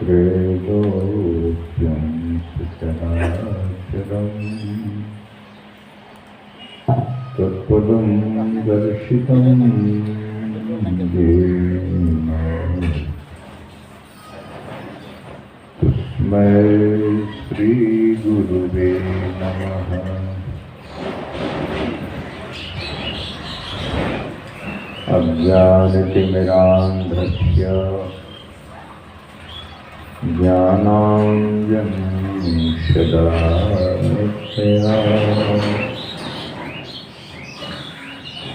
त्रैलोक्यं सचराचरम् तत्पदं दर्शितं येन तस्मै श्रीगुरुवे नमः। अज्ञानतिमिरान्धस्य ज्ञानाञ्जनशलाकया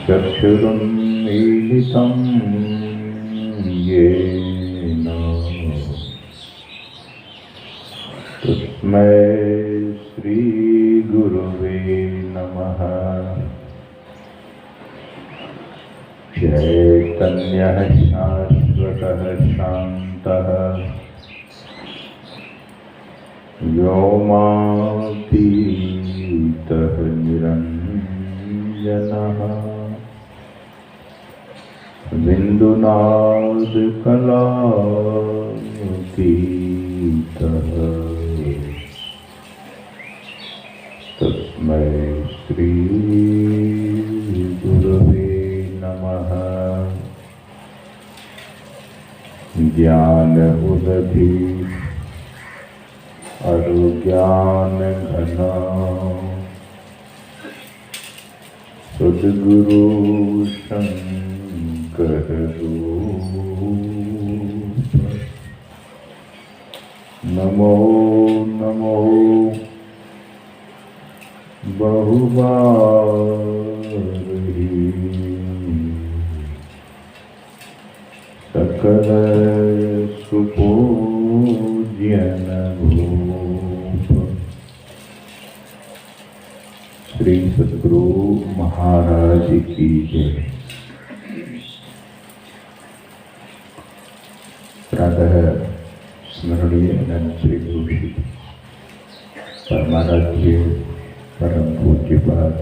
चक्षुरुन्मीलितं येन तस्मै श्रीगुरुवे नमः। चैतन्यः शाश्वतः शान्तः व्योमातीतः निरञ्जनः बिन्दुनादकलातीतः तस्मै श्रीगुरवे नमः। ज्ञान उदधि अरुज्ञान घना सद्गुरु शंकर रूप। नमो नमो बहुबारही सकल सुपूज्यन भूप। श्री सद्गुरु महाराज की जय। प्रातः स्मरणीय अनंत श्री गुरु श्री परमाराध्य परम पूज्यपाद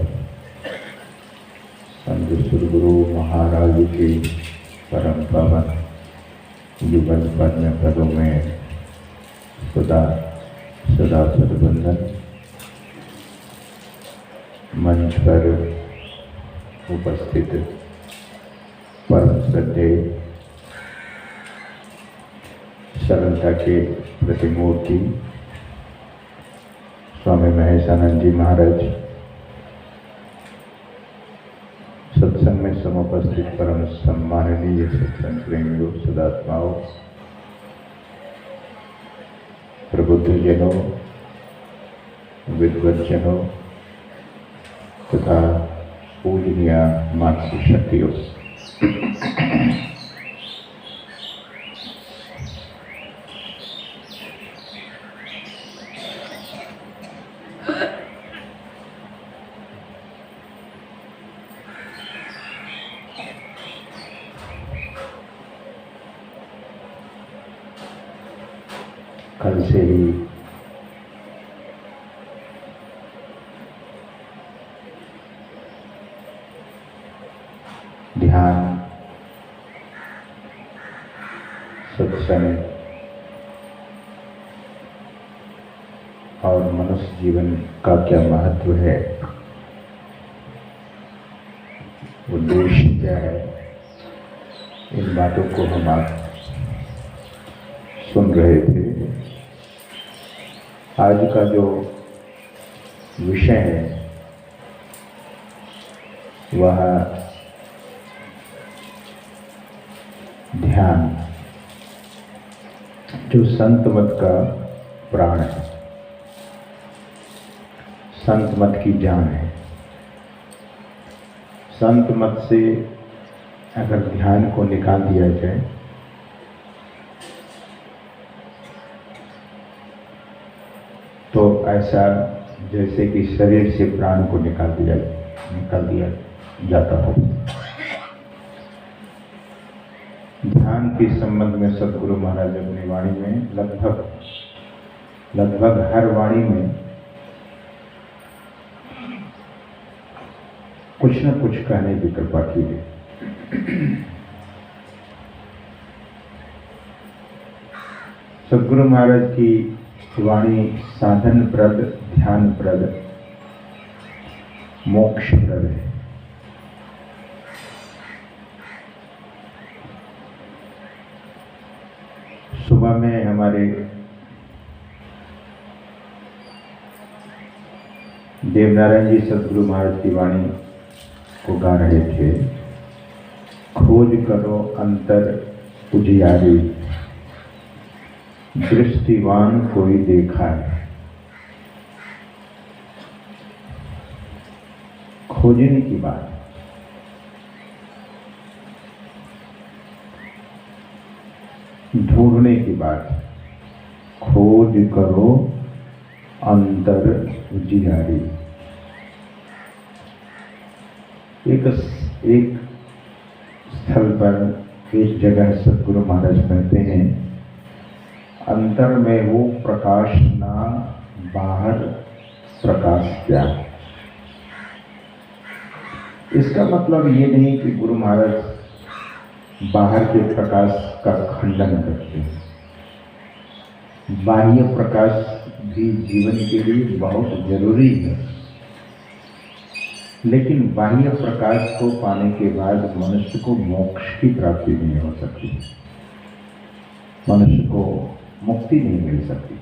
संत सद्गुरु महाराज के परम पावन युगल पद्म पदों में सदा सदा सद्वंदन। मंच पर उपस्थित परम श्रद्धेय सरलता के प्रतिमूर्ति स्वामी महेशानंद जी महाराज, सत्संग में समुपस्थित परम सम्माननीय सत्संग प्रेमियों, सदात्माओं, प्रबुद्धजनों, विद्वज्जनों तथा पूजनीय मातृशक्तियों, कल से ही ध्यान, सत्संग और मनुष्य जीवन का क्या महत्व है, उद्देश्य क्या है, इन बातों को हम आज सुन रहे थे। आज का जो विषय है वह ध्यान, जो संत मत का प्राण है, संत मत की जान है। संत मत से अगर ध्यान को निकाल दिया जाए तो ऐसा जैसे कि शरीर से प्राण को निकाल दिया जाता हो। ध्यान के संबंध में सद्गुरु महाराज अपनी वाणी में लगभग हर वाणी में कुछ न कुछ कहने की कृपा की है। सद्गुरु महाराज की वाणी साधन प्रद, ध्यान प्रद, मोक्ष प्रद है। सुबह में हमारे देवनारायण जी सद्गुरु महाराज की वाणी को गा रहे थे। खोज करो अंतर उजियारी, दृष्टिवान कोई देखा है। खोजने की बात, ढूंढने की बात। खोज करो अंतर उजियारी। एक स्थल पर, एक जगह सद्गुरु महाराज कहते हैं, अंतर में वो प्रकाश ना, बाहर प्रकाश क्या। इसका मतलब ये नहीं कि गुरु महाराज बाहर के प्रकाश का खंडन करते हैं। बाह्य प्रकाश भी जीवन के लिए बहुत जरूरी है, लेकिन बाह्य प्रकाश को पाने के बाद मनुष्य को मोक्ष की प्राप्ति नहीं हो सकती, मनुष्य को मुक्ति नहीं मिल सकती।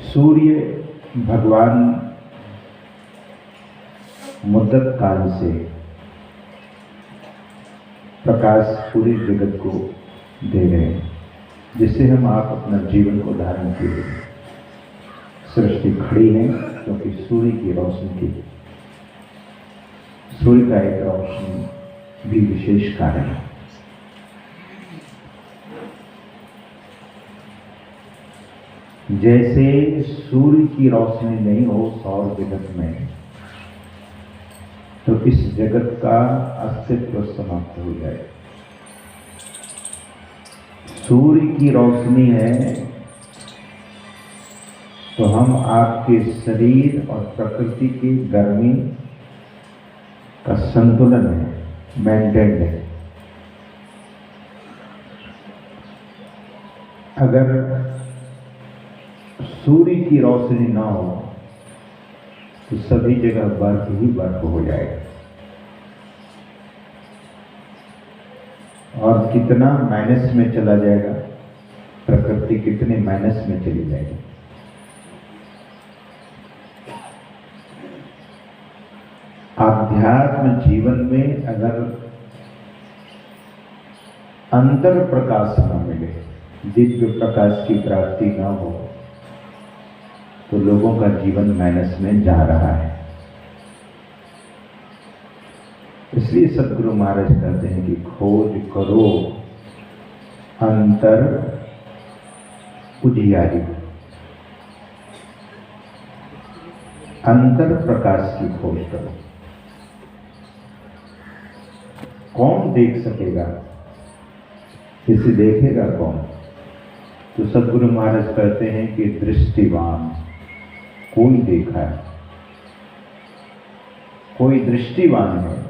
सूर्य भगवान मुद्दत काल से प्रकाश पूरे जगत को दे रहे हैं, जिससे हम आप अपना जीवन को धारण किए। सृष्टि खड़ी है क्योंकि सूर्य की रोशनी की, सूर्य का एक रोशनी भी विशेष कारण है। जैसे सूर्य की रोशनी नहीं हो सौर जगत में, तो इस जगत का अस्तित्व समाप्त हो जाए। सूर्य की रोशनी है तो हम आपके शरीर और प्रकृति की गर्मी का संतुलन है, मेंटेन्ड है। अगर सूर्य की रोशनी ना हो तो सभी जगह बर्फ ही बर्फ हो जाएगा, और कितना माइनस में चला जाएगा, प्रकृति कितने माइनस में चली जाएगी। आध्यात्म जीवन में अगर अंतर प्रकाश न मिले, दिव्य प्रकाश की प्राप्ति न हो, तो लोगों का जीवन माइनस में जा रहा है। इसलिए सद्गुरु महाराज कहते हैं कि खोज करो अंतर उजियारी, अंतर प्रकाश की खोज करो। कौन देख सकेगा, इसे देखेगा कौन? तो सद्गुरु महाराज कहते हैं कि दृष्टिवान कोई देखा है, कोई दृष्टिवान है।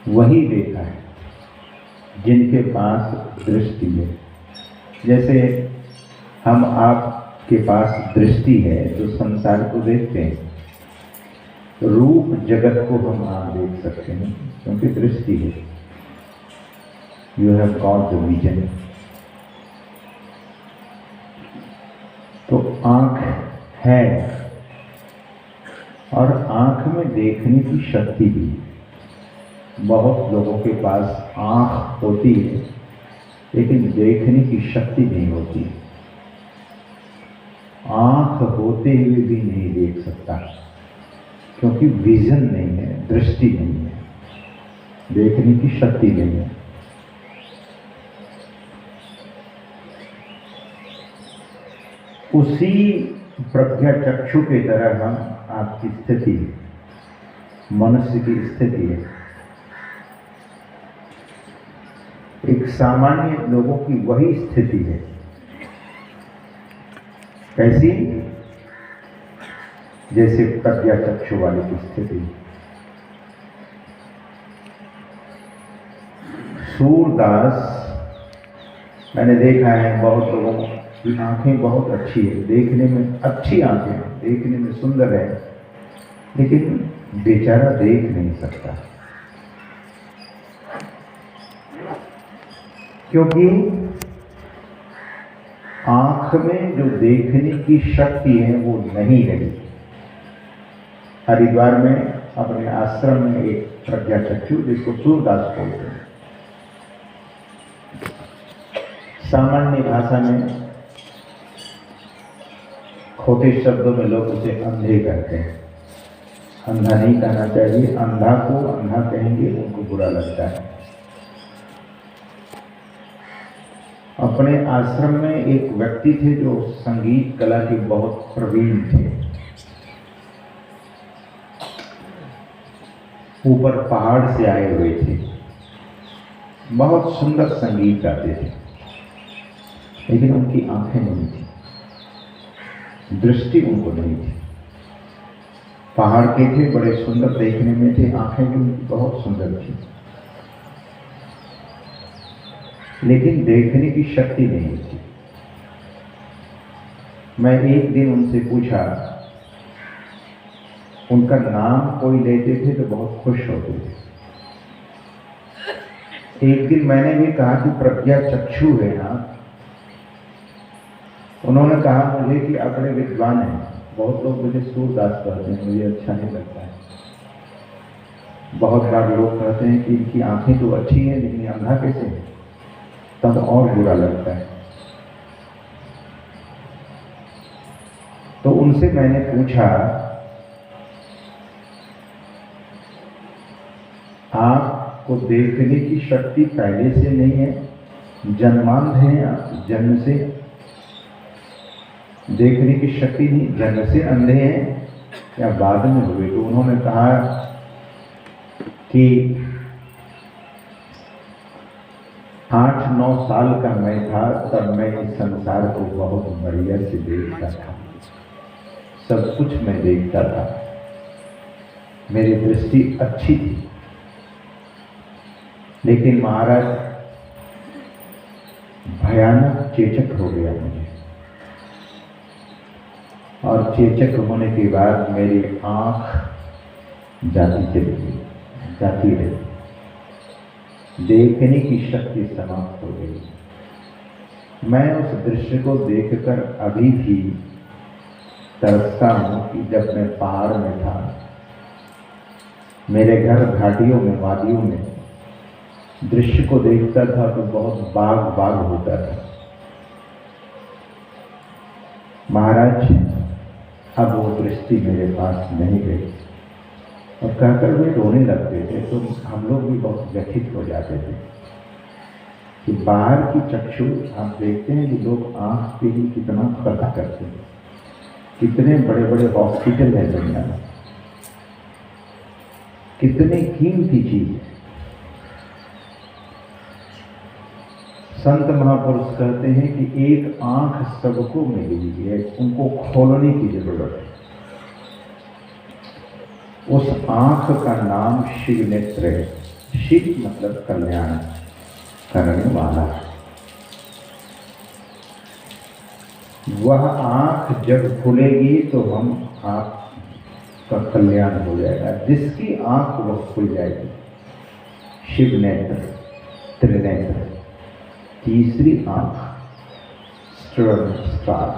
वही देखा है जिनके पास दृष्टि है। जैसे हम आपके पास दृष्टि है तो संसार को देखते हैं, रूप जगत को हम आप देख सकते हैं क्योंकि दृष्टि है। You have got the vision. तो आंख है और आंख में देखने की शक्ति भी। बहुत लोगों के पास आंख होती है लेकिन देखने की शक्ति नहीं होती। आंख होते हुए भी नहीं देख सकता क्योंकि विजन नहीं है, दृष्टि नहीं है, देखने की शक्ति नहीं है। उसी प्रज्ञा चक्षु की तरह हम आपकी स्थिति, मनुष्य की स्थिति है। एक सामान्य लोगों की वही स्थिति है। कैसी? जैसे प्रज्ञा चक्षु वाले की स्थिति। सूरदास, मैंने देखा है बहुत लोगों की आंखें बहुत अच्छी है, देखने में अच्छी आंखें हैं, देखने में सुंदर है, लेकिन बेचारा देख नहीं सकता, क्योंकि आंख में जो देखने की शक्ति है वो नहीं रही। हरिद्वार में अपने आश्रम में एक प्रज्ञा चक्षु, जिसको सूरदास बोलते हैं, सामान्य भाषा में खोटे शब्दों में लोग उसे अंधे कहते हैं। अंधा नहीं कहना चाहिए, अंधा को अंधा कहेंगे उनको बुरा लगता है। अपने आश्रम में एक व्यक्ति थे जो संगीत कला के बहुत प्रवीण थे। ऊपर पहाड़ से आए हुए थे, बहुत सुंदर संगीत गाते थे, लेकिन उनकी आंखें नहीं थी, दृष्टि उनको नहीं थी। पहाड़ के थे, बड़े सुंदर देखने में थे, आंखें भी उनकी बहुत सुंदर थी, लेकिन देखने की शक्ति नहीं थी। मैं एक दिन उनसे पूछा, उनका नाम कोई लेते थे तो बहुत खुश होते थे। एक दिन मैंने भी कहा कि प्रज्ञा चक्षु है ना, उन्होंने कहा मुझे कि अपने विद्वान हैं। बहुत लोग मुझे सूरदास कहते हैं, मुझे अच्छा नहीं लगता है। बहुत बार लोग कहते हैं कि इनकी आंखें तो अच्छी हैं लेकिन अंधा कैसे है, तब और बुरा लगता है। तो उनसे मैंने पूछा, आपको देखने की शक्ति पहले से नहीं है, जन्मांध हैं आप, जन्म से देखने की शक्ति नहीं, जन्म से अंधे हैं या बाद में हुए? तो उन्होंने कहा कि 8-9 साल का मैं था तब मैं इस संसार को बहुत बढ़िया से देखता था, सब कुछ मैं देखता था, मेरी दृष्टि अच्छी थी। लेकिन महाराज भयानक चेचक हो गया मुझे, और चेचक होने के बाद मेरी आंख जाती चली गई, जाती रही, देखने की शक्ति समाप्त हो गई। मैं उस दृश्य को देखकर अभी भी तरसता हूं कि जब मैं पहाड़ में था, मेरे घर घाटियों में, वादियों में दृश्य को देखता था तो बहुत बाग बाग होता था। महाराज अब वो दृष्टि मेरे पास नहीं रही, और कहकर वे रोने लगते थे, तो हम लोग भी बहुत व्यथित हो जाते थे कि बाहर की चक्षु आप देखते हैं कि लोग आंख के लिए कितना खर्च करते हैं, कितने बड़े बड़े हॉस्पिटल है दुनिया में, कितने कीमती चीज है। संत महापुरुष कहते हैं कि एक आंख सबको मिली है, उनको खोलने की जरूरत है। उस आंख का नाम शिव नेत्र है। शिव मतलब कल्याण करने वाला। वह आंख जब खुलेगी तो हम आपका कल्याण हो जाएगा। जिसकी आंख वह खुल जाएगी, शिव नेत्र, त्रिनेत्र, तीसरी आंख, स्टार,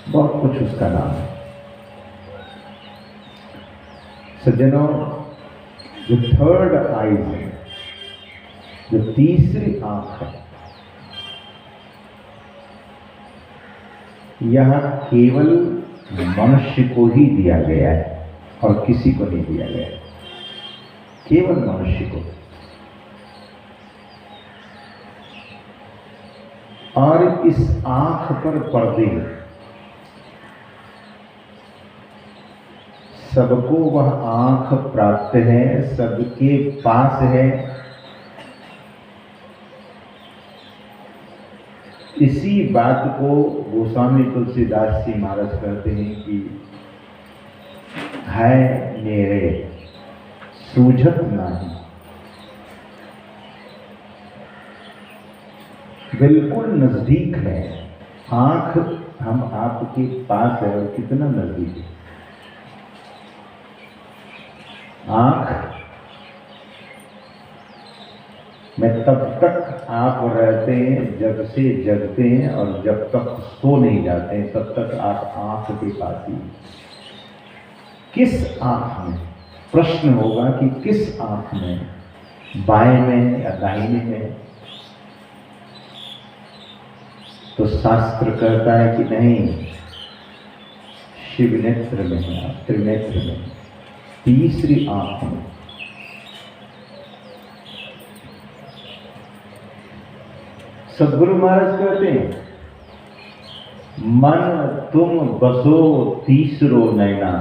बहुत कुछ उसका नाम है। सज्जनों, जो थर्ड आई है, जो तीसरी आंख है, यह केवल मनुष्य को ही दिया गया है और किसी को नहीं दिया गया है, केवल मनुष्य को। और इस आंख पर पर्दे, सबको वह आंख प्राप्त है, सबके पास है। इसी बात को गोस्वामी तुलसीदास जी महाराज कहते हैं कि है मेरे सूझत नहीं। बिल्कुल नजदीक है। आंख हम आपके पास है और कितना नजदीक है। आंख में तब तक आप रहते हैं जब से जगते हैं, और जब तक सो नहीं जाते हैं तब तक आप आंख के पास ही। किस आंख में, प्रश्न होगा कि किस आंख में, बाएं में या दाहिने में? तो शास्त्र कहता है कि नहीं, शिव नेत्र में है, त्रिनेत्र में, तीसरी आंख में। सदगुरु महाराज कहते हैं, मन तुम बसो तीसरो नैना।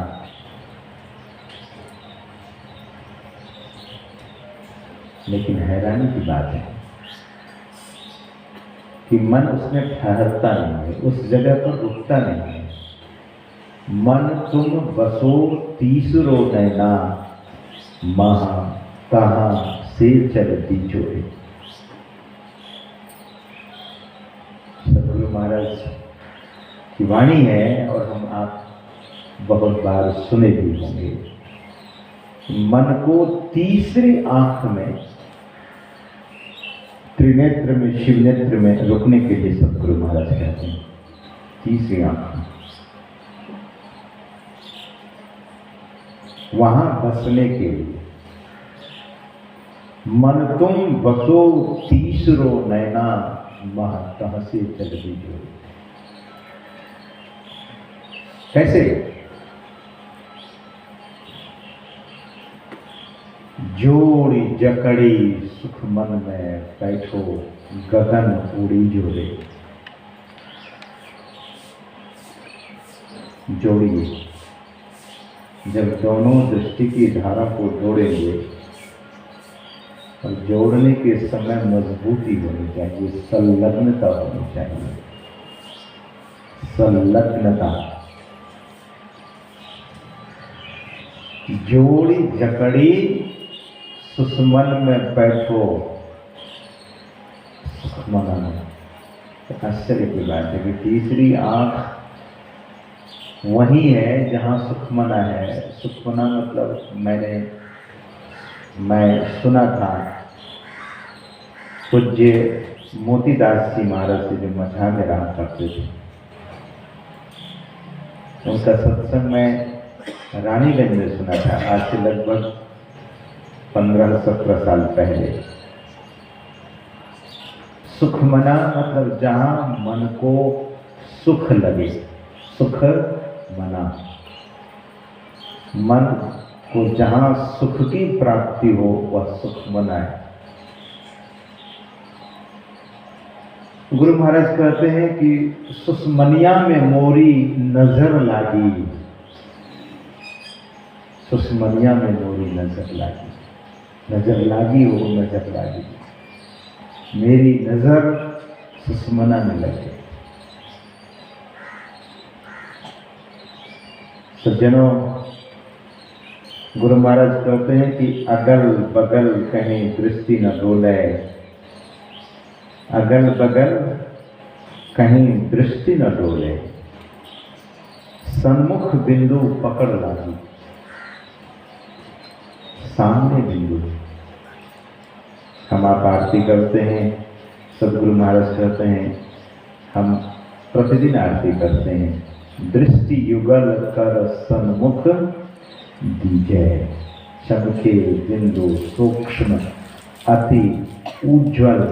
लेकिन हैरानी की बात है कि मन उसमें ठहरता नहीं है, उस जगह पर रुकता नहीं है। मन तुम बसो तीसरो नैना, महा कहाँ से चलती जोड़े। सदगुरु महाराज की वाणी है और हम आप बहुत बार सुने भी होंगे। मन को तीसरी आंख में, त्रिनेत्र में, शिव नेत्र में रुकने के लिए सदगुरु महाराज कहते हैं, तीसरी आंख में वहां बसने के लिए। मन तुम बसो तीसरो नैना, मह कहाँ से चलती जोड़ी। कैसे? जोड़ी जकड़ी सुख मन में बैठो, गगन उड़ी जोड़े। जोड़िए, जब दोनों दृष्टि की धारा को जोड़ेंगे, और जोड़ने के समय मजबूती होनी चाहिए, संलग्नता होनी चाहिए, संलग्नता। जोड़ी जकड़ी सुषमन में बैठो, सुखमना में। आश्चर्य की बात है कि तीसरी आंख वही है जहां सुखमना है। सुखमना मतलब मैं सुना था पूज्य मोतीदास जी महाराज से, जो मझा में रहा करते थे, उनका सत्संग मैं रानीगंज में सुना था, आज से लगभग 15-17 साल पहले। सुखमना मतलब जहां मन को सुख लगे, सुख मना। मन को जहां सुख की प्राप्ति हो वह सुख मना है। गुरु महाराज कहते हैं कि सुषमनिया में मोरी नजर लागी, सुषमनिया में मोरी नजर लागी। नजर लागी हो, नजर लागी, मेरी नजर सुषमना में लगे। सज्जनों, गुरु महाराज कहते हैं कि अगल बगल कहीं दृष्टि न डोले, अगल बगल कहीं दृष्टि न डोले, सन्मुख बिंदु पकड़ लागी, सामने बिंदु। हम आप आरती करते हैं, सदगुरु महाराज कहते हैं हम प्रतिदिन आरती करते हैं, दृष्टि युगल कर सन्मुख दीजय, चमके बिंदु सूक्ष्म अति उज्ज्वल,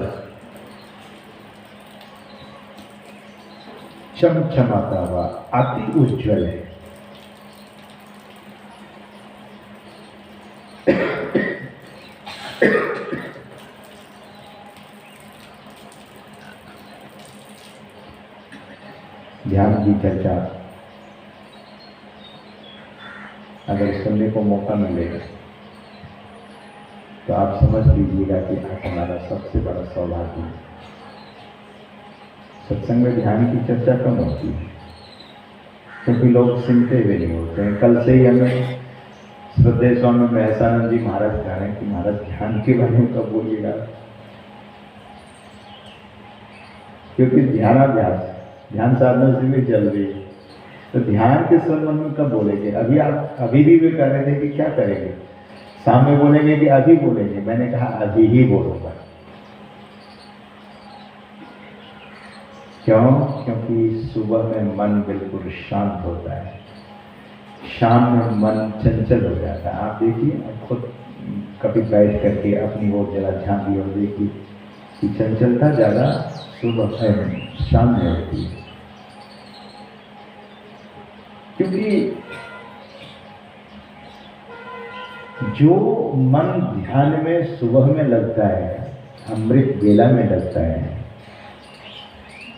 चमचमाता हुआ अति उज्ज्वल है। ध्यान की चर्चा अगर सुनने को मौका मिलेगा तो आप समझ लीजिएगा कि हमारा सबसे बड़ा सौभाग्य है। सत्संग में ध्यान की चर्चा कम होती है क्योंकि लोग सुनते हुए नहीं होते हैं। कल से ही हमें श्रद्धेय स्वामी महेशानंद जी महाराज कह रहे हैं कि महाराज ध्यान के बारे में कब बोलिएगा। क्योंकि ध्यान साधना से भी चल रही है। तो ध्यान के संबंध में कब बोलेंगे? अभी भी वे कह रहे थे कि क्या करेंगे, सामने बोलेंगे कि अभी बोलेंगे? मैंने कहा अभी ही बोलूंगा। क्यों? क्योंकि सुबह में मन बिल्कुल शांत होता है, शाम में मन चंचल हो जाता है। आप देखिए, आप खुद कभी बैठ करके अपनी ओर जरा झांकी और देखिए कि चंचलता ज़्यादा सुबह शाम में होती है। क्योंकि जो मन ध्यान में सुबह में लगता है, अमृत बेला में लगता है,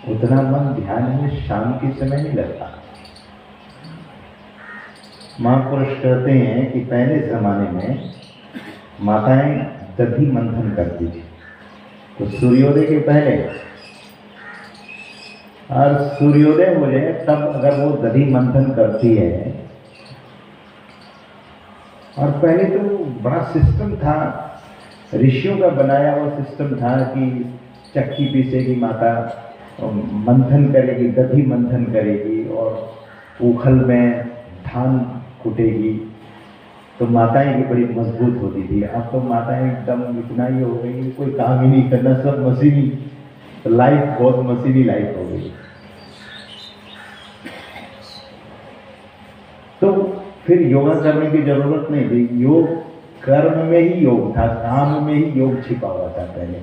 उतना मन ध्यान में शाम के समय नहीं लगता। महापुरुष कहते हैं कि पहले जमाने में माताएं दधि मंथन करती थी, तो सूर्योदय के पहले, और सूर्योदय हो जाए तब अगर वो दधि मंथन करती है। और पहले तो बड़ा सिस्टम था, ऋषियों का बनाया हुआ सिस्टम था कि चक्की पीसेगी माता, मंथन करेगी, दधि मंथन करेगी और ऊखल में धान कुटेगी, तो माताएं भी बड़ी मजबूत होती थी। अब तो माताएं एकदम इतना ही हो गई, कोई काम ही नहीं करना, सब मशीनी लाइफ, बहुत मशीनी लाइफ हो गई। तो फिर योगा करने की जरूरत नहीं थी, योग कर्म में ही योग था, काम में ही योग छिपा हुआ था पहले।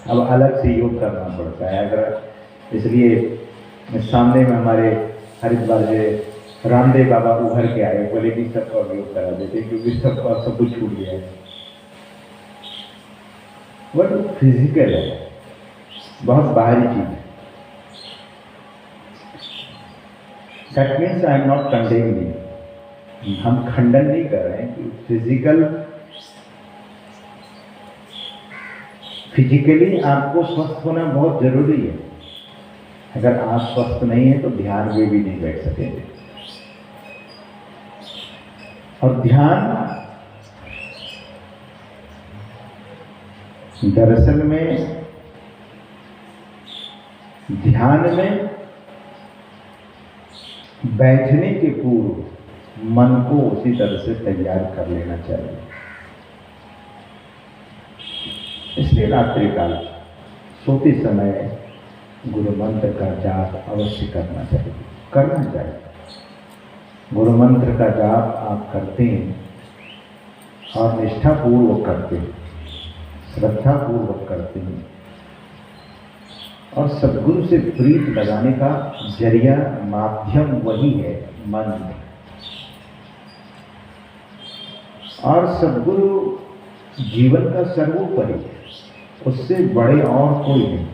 अब अलग से योग करना पड़ता है। अगर इसलिए सामने में हमारे हरिद्वार से रामदेव बाबा उभर के आए, बोले कि सबको योग करा देते, क्योंकि सबका सब कुछ छूट गया है। बट फिजिकल है, बहुत बाहरी चीज है। That means I am not condemning, हम खंडन नहीं कर रहे हैं कि फिजिकली आपको स्वस्थ होना बहुत जरूरी है। अगर आप स्वस्थ नहीं है तो ध्यान में भी नहीं बैठ सकेंगे। और ध्यान दरअसल में, ध्यान में बैठने के पूर्व मन को उसी तरह से तैयार कर लेना चाहिए। इसलिए रात्रि काल सोते समय गुरु मंत्र का जाप अवश्य करना चाहिए। गुरु मंत्र का जाप आप करते हैं और निष्ठापूर्वक करते हैं, श्रद्धापूर्वक करते हैं, और सद्गुरु से प्रीत लगाने का जरिया, माध्यम वही है मन। और सद्गुरु जीवन का सर्वोपरि है, उससे बड़े और कोई नहीं।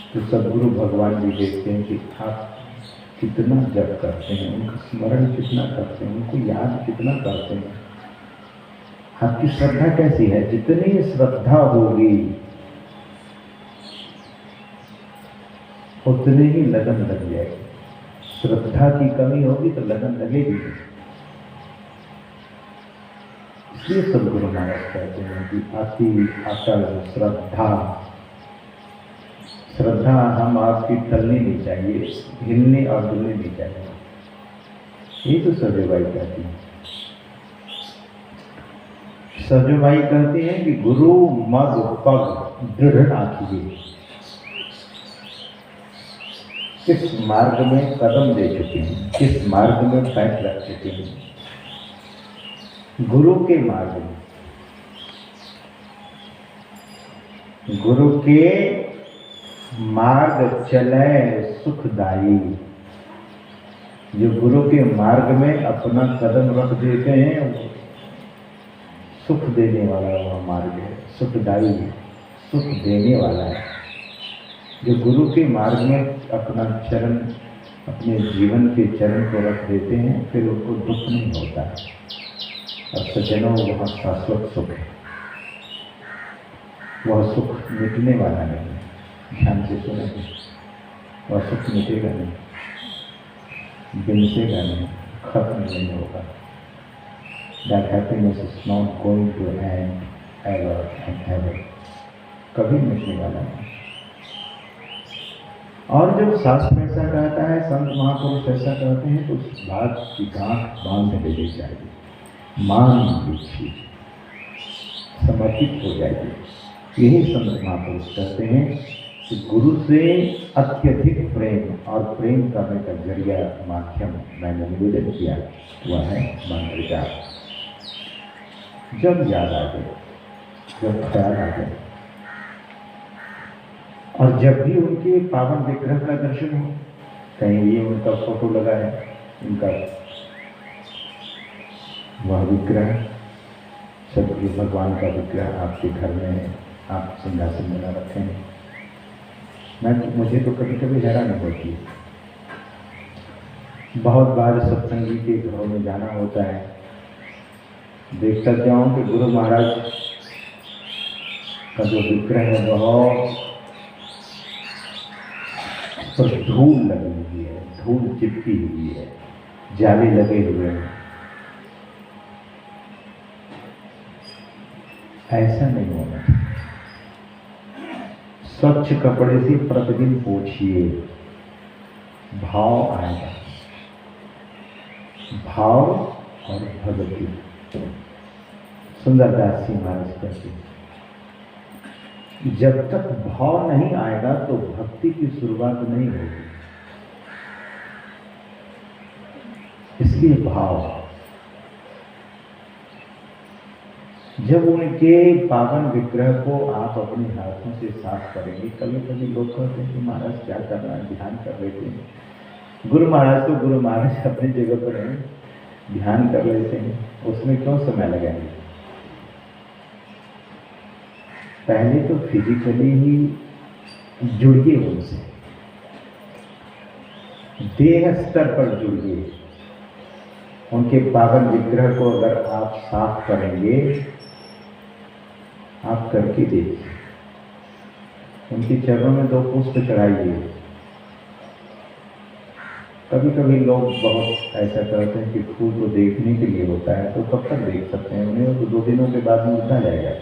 तो सद्गुरु भगवान भी देखते हैं कि आप कितना जप करते हैं, उनका स्मरण कितना करते हैं, उनको याद कितना करते हैं, आपकी श्रद्धा कैसी है। जितनी श्रद्धा होगी उतनी ही लगन लग जाएगी। श्रद्धा की कमी होगी तो लगन लगेगी नहीं। इसलिए सद्गुरु महाराज कहते हैं कि अति अटल श्रद्धा हम आपकी टलनी नहीं चाहिए, हिलनी और डुलनी नहीं चाहिए। ये तो सजोबाई कहती है। सजोबाई कहती है कि गुरु मग पग दृढ़ आखिए। किस मार्ग में कदम दे चुके हैं, किस मार्ग में पैर रख चुके हैं, गुरु के मार्ग में, गुरु के मार्ग चले सुखदाई। जो गुरु के मार्ग में अपना कदम रख देते हैं, सुख देने वाला वह मार्ग है, सुखदाई है, सुख देने वाला है। जो गुरु के मार्ग में अपना चरण, अपने जीवन के चरण को रख देते हैं, फिर उनको दुख नहीं होता है। और सज्जनों, वह शाश्वत सुख है, वह सुख मिटने वाला नहीं है। ध्यान से सुनेंगे, वह सुख मिटेगा नहीं, बिनसेगा नहीं, खत्म नहीं होगा। That happiness is not going to end ever and ever. कभी मिटने वाला नहीं। और जब शास्त्र ऐसा कहता है, संत महापुरुष ऐसा कहते हैं, तो उस बात की गांठ बांध लेनी चाहिए, मान लीजिए, समर्पित हो जाइए। यही संत महापुरुष कहते हैं कि गुरु से अत्यधिक प्रेम और प्रेम करने का जरिया माध्यम मैंने निवेदन किया वह है मंत्र जाप। जब याद आ जाए, जब ख्याल आ जाए, और जब भी उनके पावन विग्रह का दर्शन हो, कहीं ये उनका फोटो लगा है, उनका वह विग्रह, सदगुरु भगवान का विग्रह आपके घर में है, आप सिंहासन बना रखे हैं, मुझे तो कभी कभी हैरानी होती है। बहुत बार सत्संगी के घरों में जाना होता है, देखता जाऊं कि गुरु महाराज का जो विग्रह है बहुत पर धूल लगी हुई है, धूल चिपकी हुई है, जाले लगे हुए हैं। ऐसा नहीं होना। स्वच्छ कपड़े से प्रतिदिन पोछिए, भाव आएगा, भाव और भक्ति। सुंदरदास जी महाराज कहते हैं, जब तक भाव नहीं आएगा तो भक्ति की शुरुआत नहीं होगी। इसलिए भाव, जब उनके पावन विग्रह को आप अपने हाथों से साफ करेंगे, कभी कभी लोग कहते हैं कि महाराज क्या करना है, ध्यान कर लेते हैं। गुरु महाराज तो गुरु महाराज अपनी जगह पर हैं, ध्यान कर लेते हैं, उसमें क्यों समय लगाएंगे। पहले तो फिजिकली ही जुड़िए उनसे, देह स्तर पर जुड़िए। उनके पावन विग्रह को अगर आप साफ करेंगे, आप करके देखिए, उनके चरणों में 2 पुष्प चढ़ाइए। कभी कभी लोग बहुत ऐसा करते हैं कि फूल तो देखने के लिए होता है, तो कब तक देख सकते हैं उन्हें, तो 2 दिनों के बाद में उठा जाएगा।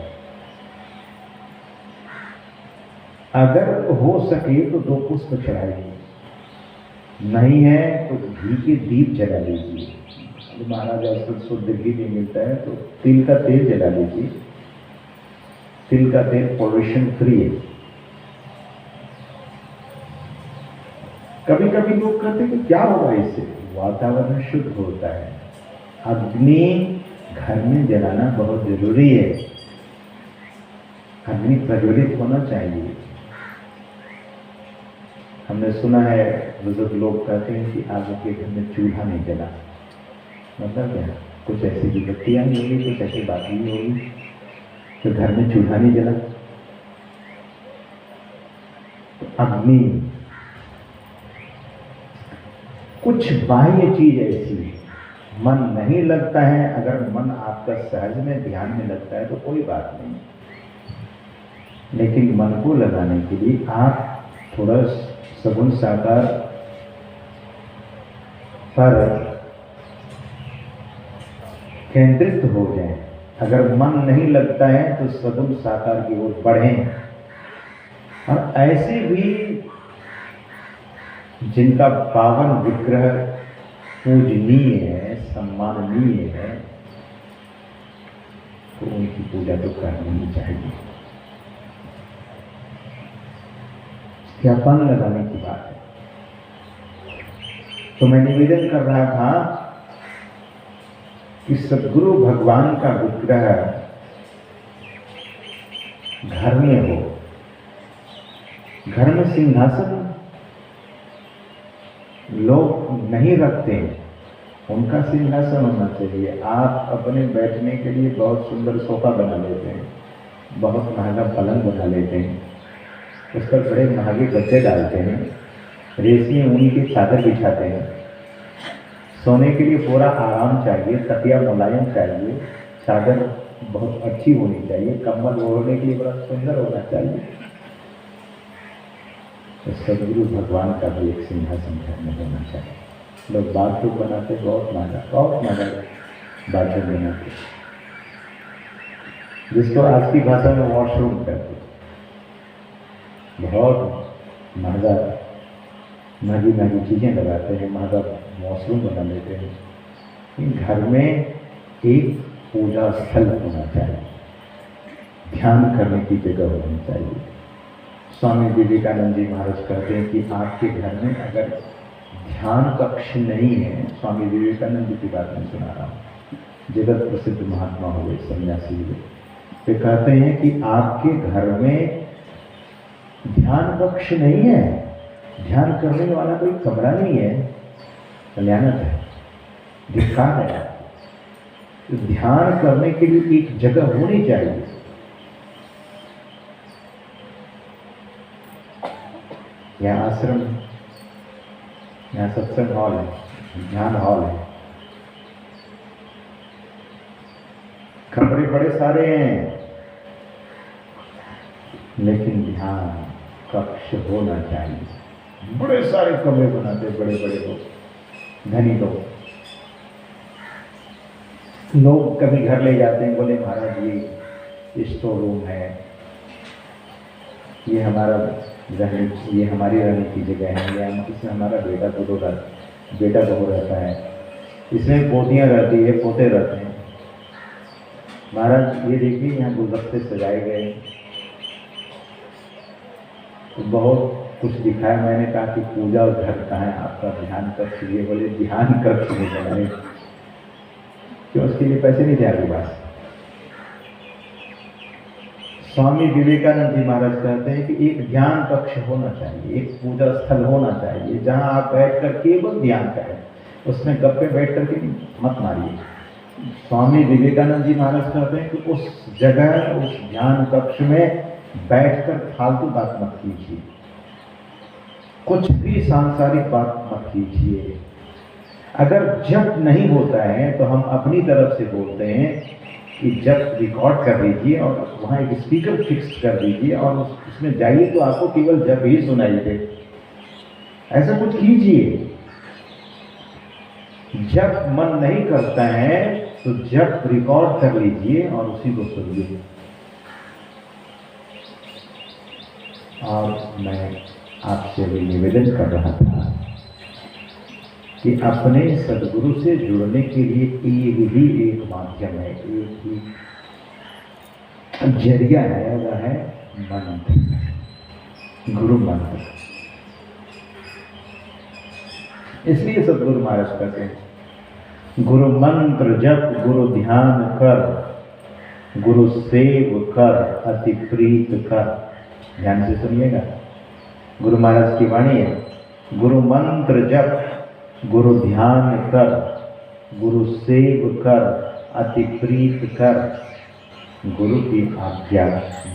अगर हो सके तो 2 पुष्प चढ़ाइए, नहीं है तो घी के दीप जला लीजिए। महाराज आजकल शुद्ध घी नहीं मिलता है, तो तिल का तेल जला लीजिए। तिल का तेल पॉल्यूशन फ्री है। कभी कभी लोग कहते हैं कि क्या होगा इससे, वातावरण शुद्ध होता है। अग्नि घर में जलाना बहुत जरूरी है, अग्नि प्रज्वलित होना चाहिए। हमने सुना है, बुजुर्ग लोग कहते हैं कि आपके घर में चूल्हा नहीं जला, मतलब क्या, कुछ ऐसी विपत्तियां नहीं होगी, कुछ ऐसी बातें नहीं होगी, तो घर में चूल्हा नहीं जला। तो अग्नि, कुछ बाह्य चीज ऐसी, मन नहीं लगता है, अगर मन आपका सहज में ध्यान में लगता है तो कोई बात नहीं, लेकिन मन को लगाने के लिए आप थोड़ा सगुण साकार पर केंद्रित हो जाए। अगर मन नहीं लगता है तो सगुण साकार की ओर बढ़ें। और ऐसे भी जिनका पावन विग्रह पूजनीय है, सम्माननीय है, तो उनकी पूजा तो करनी ही चाहिए। ज्ञापन लगाने की बात है। तो मैं निवेदन कर रहा था कि सद्गुरु भगवान का विग्रह घर में हो। घर में सिंहासन लोग नहीं रखते, उनका सिंहासन होना चाहिए। आप अपने बैठने के लिए बहुत सुंदर सोफा बना लेते हैं, बहुत महंगा पलंग बना लेते हैं, उस पर बड़े महंगे गद्दे डालते हैं, रेशमी ऊनी की चादर बिछाते हैं। सोने के लिए पूरा आराम चाहिए, तकिया मुलायम चाहिए, चादर बहुत अच्छी होनी चाहिए, कंबल ओढ़ने के लिए बड़ा सुंदर होना चाहिए। तो सद्गुरु भगवान का भी एक सिंहासन घर में होना चाहिए। लोग बाथरूम बनाते, बहुत महंगा बाथरूम बनाते, जिसको आज की भाषा में वॉशरूम कहते। बहुत महंगी महंगी चीज़ें लगाते हैं, महंगा वॉशरूम बना लेते हैं। घर में एक पूजा स्थल होना चाहिए, ध्यान करने की जगह होनी चाहिए। स्वामी विवेकानंद जी महाराज कहते हैं कि आपके घर में अगर ध्यान कक्ष नहीं है, स्वामी विवेकानंद जी की बात मैं सुना रहा हूँ, जगत प्रसिद्ध महात्मा हुए, सन्यासी हुए, वे कहते हैं कि आपके घर में ध्यान कक्ष नहीं है, ध्यान करने वाला कोई कमरा नहीं है, कल्याणत है, धिक्कार है। तो ध्यान करने के लिए एक जगह होनी चाहिए। यहाँ आश्रम, यहाँ सत्संग हॉल है, ध्यान हॉल है, कमरे बड़े सारे हैं, लेकिन ध्यान कक्ष होना चाहिए। बड़े सारे कमरे बनाते बड़े बड़े लोग, धनी लोग कभी घर ले जाते हैं, बोले महाराज ये स्टोर रूम है, ये हमारा ये हमारी रहने की जगह है, या इसमें हमारा बेटा बहू रहता है, इसमें पोतियाँ रहती है, पोते रहते हैं। महाराज ये देखिए यहाँ गुलदस्ते सजाए गए, तो बहुत कुछ दिखाया। मैंने कहा कि पूजा घर कहाँ है आपका, ध्यान कक्ष? ये बोले ध्यान कक्ष नहीं बनाए, क्यों? उसके लिए पैसे नहीं थे आपके पास। स्वामी विवेकानंद जी महाराज कहते हैं कि एक ध्यान कक्ष होना चाहिए, एक पूजा स्थल होना चाहिए, जहां आप बैठकर केवल ध्यान करें, उसमें गप्पे बैठ करके मत मारिए। स्वामी विवेकानंद जी महाराज कहते हैं कि उस जगह, उस ध्यान कक्ष में बैठकर फालतू बात मत कीजिए, कुछ भी सांसारिक बात मत कीजिए। अगर जप नहीं होता है तो हम अपनी तरफ से बोलते हैं कि जब रिकॉर्ड कर लीजिए और वहाँ एक स्पीकर फिक्स कर दीजिए और उसमें जाइए तो आपको केवल जब ही सुनाई दे। ऐसा कुछ कीजिए। जब मन नहीं करता है तो जब रिकॉर्ड कर लीजिए और उसी को सुनिए। और मैं आपसे भी निवेदन कर रहा था कि अपने सदगुरु से जुड़ने के लिए एक माध्यम है, एक ही जरिया है, वह है मंत्र, गुरु मंत्र। इसलिए सदगुरु महाराज कहते हैं, गुरु मंत्र जप गुरु ध्यान कर, गुरु सेव कर अति प्रीत कर। ध्यान से सुनिएगा, गुरु महाराज की वाणी है, गुरु मंत्र जप गुरु ध्यान कर, गुरु सेव कर अति प्रीत कर, गुरु की आज्ञा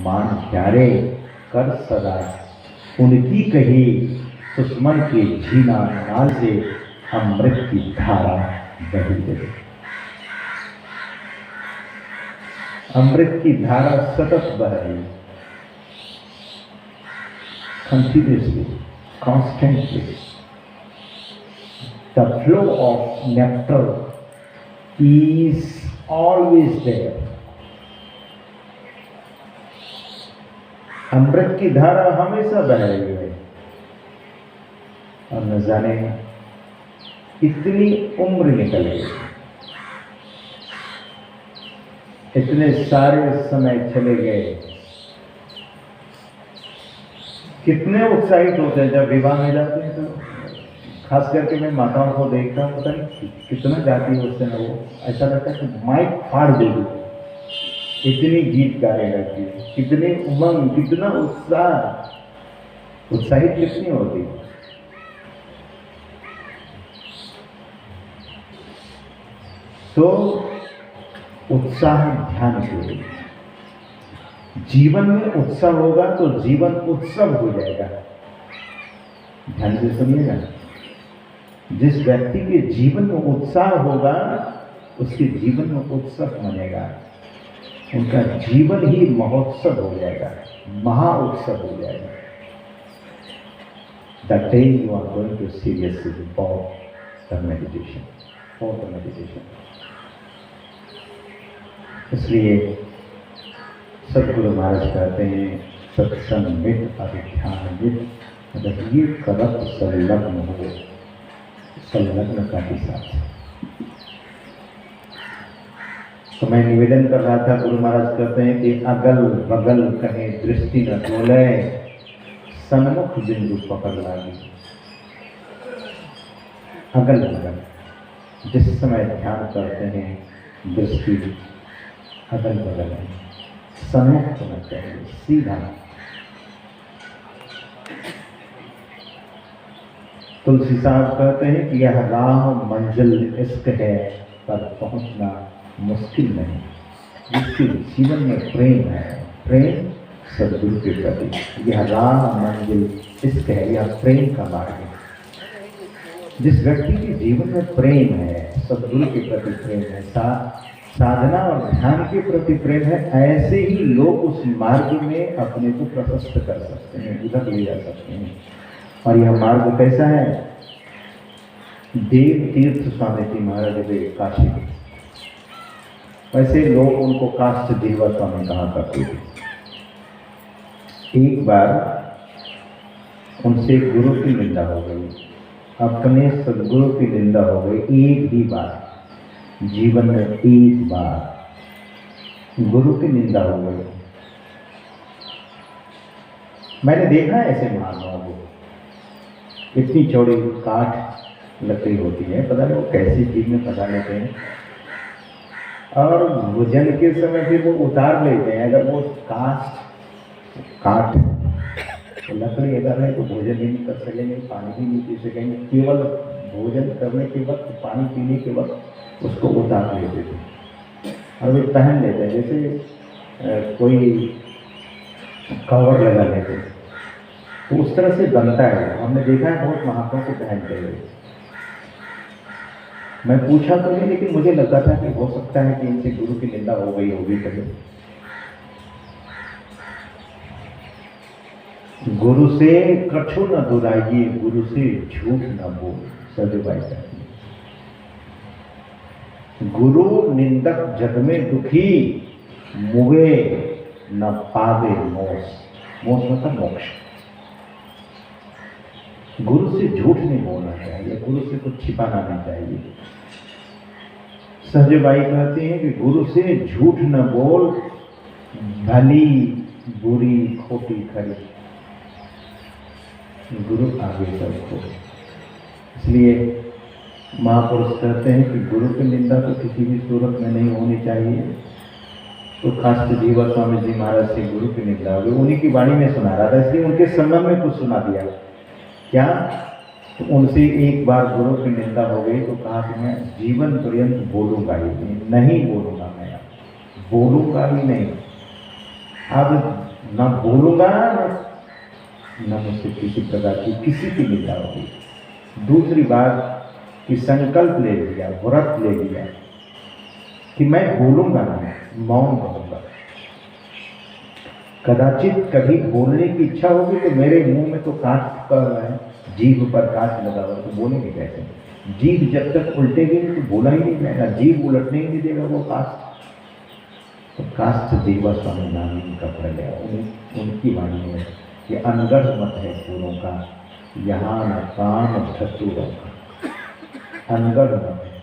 मान प्यारे कर सदा, उनकी कही सुषमन के झीना नाल से अमृत की धारा बही दे। अमृत की धारा सतत बह रही, continuously, constantly. The flow of nectar is always there. अमृत की धारा हमेशा बह रही है। और न जाने इतनी उम्र निकल गई, इतने सारे समय चले गए। कितने उत्साहित होते हैं जब विवाह में जाते हैं, तो खास करके मैं माताओं को देखता हूँ, पता नहीं कितना जाती है उससे, वो ऐसा लगता है कि माइक फाड़ देगी, इतनी गीत गाने लगती है, कितने उमंग, कितना उत्साह, उत्साहित कितनी होती है। तो उत्साह ध्यान के लिए, जीवन में उत्साह होगा तो जीवन उत्सव हो जाएगा। ध्यान से सुनिएगा, जिस व्यक्ति के जीवन में उत्साह होगा उसके जीवन में उत्सव बनेगा, उनका जीवन ही महोत्सव हो जाएगा, महाउत्सव हो जाएगा। The day you are going to seriously for the meditation. इसलिए सदगुरु महाराज कहते हैं, सत्संगित अभिध्यानवित रहिए करत संलग्न हो, संलग्नता के साथ। तो मैं निवेदन कर रहा था, गुरु महाराज कहते हैं कि अगल बगल कहीं दृष्टि न डोले, सन्मुख बिंदु पकड़ लागी। अगल बगल जिस समय ध्यान करते हैं दृष्टि अगल बगल है, सन्मुख होना चाहिए, सीधा। तुलसी साहब कहते हैं कि यह राह मंजिल इश्क है, पर पहुंचना मुश्किल नहीं। जिसके जीवन में प्रेम है, प्रेम सद्गुरु के प्रति, यह राह मंजिल इश्क है, यह प्रेम का मार्ग है। जिस व्यक्ति के जीवन में प्रेम है, सद्गुरु के प्रति प्रेम है, साधना और ध्यान के प्रति प्रेम है, ऐसे ही लोग उस मार्ग में अपने को प्रशस्त कर सकते हैं, उधर ले जा सकते हैं। और यह मार्ग कैसा है? देव तीर्थ स्वामी जी महाराज देव काशी के, वैसे लोग उनको काष्ठ देवा स्वामी कहा करते थे। एक बार उनसे गुरु की निंदा हो गई, अपने सद्गुरु की निंदा हो गई। एक ही बार जीवन में, एक बार गुरु की निंदा हो गई। मैंने देखा ऐसे महात्माओं को, इतनी चौड़ी काठ लकड़ी होती है, पता नहीं वो कैसी चीज में फंसा लेते हैं, और भोजन के समय फिर वो उतार लेते हैं। अगर वो काठ तो लकड़ी अगर है तो भोजन भी नहीं कर सकेंगे, पानी भी नहीं पी सकेंगे, केवल भोजन करने के वक्त, पानी पीने के वक्त उसको उतार लेते थे और वे पहन लेते हैं, जैसे कोई कवर लगा लेते हैं। तो उस तरह से बनता है, हमने देखा है बहुत महात्माओं को पहनते हुए। मैं पूछा तो नहीं, लेकिन मुझे लगा था कि हो सकता है कि इनसे गुरु की निंदा हो गई होगी कभी। गुरु से कछु न दुराइए, गुरु से झूठ न बोल, सजबाई कहती है। गुरु निंदक जग में दुखी, मुए न पावे मोक्ष। मोक्ष मतलब मोक्ष। गुरु से झूठ नहीं बोलना चाहिए, गुरु से कुछ छिपाना नहीं चाहिए। सहजबाई कहते हैं कि गुरु से झूठ न बोल, भली बुरी खोटी खरी, गुरु आगे सबको। इसलिए महापुरुष कहते हैं कि गुरु की निंदा तो किसी भी सूरत में नहीं होनी चाहिए। तो काष्ठ देवा स्वामी जी महाराज से गुरु की निंदा हो गई, उन्हीं की वाणी में सुना रहा था, इसलिए उनके संबंध में कुछ सुना दिया। क्या? तो उनसे एक बार गुरु की निंदा हो गई तो कहा कि मैं जीवन पर्यंत बोलूंगा ही नहीं, बोलूंगा मैं, बोलूंगा ही नहीं, अब न बोलूंगा न मुझसे किसी प्रकार की किसी की निंदा होगी। दूसरी बात कि संकल्प ले लिया, व्रत ले लिया कि मैं बोलूंगा नहीं, मौन रहूंगा। कदाचित कभी बोलने की इच्छा होगी तो मेरे मुंह में तो कांच कर रहा है, जीभ पर कांच लगा हुआ, तो बोलेंगे कैसे? जीभ जब तक उल्टेगी नहीं तो बोला ही नहीं जाएगा, जीभ उलटने ही नहीं देगा वो काष्ठ। तो काष्ठ देवा स्वामी नाम का पड़ गया उनकी वाणी में कि अनगढ़ मत है फूलों का, यहाँ न काम धतूरों का, अनगढ़ मत है।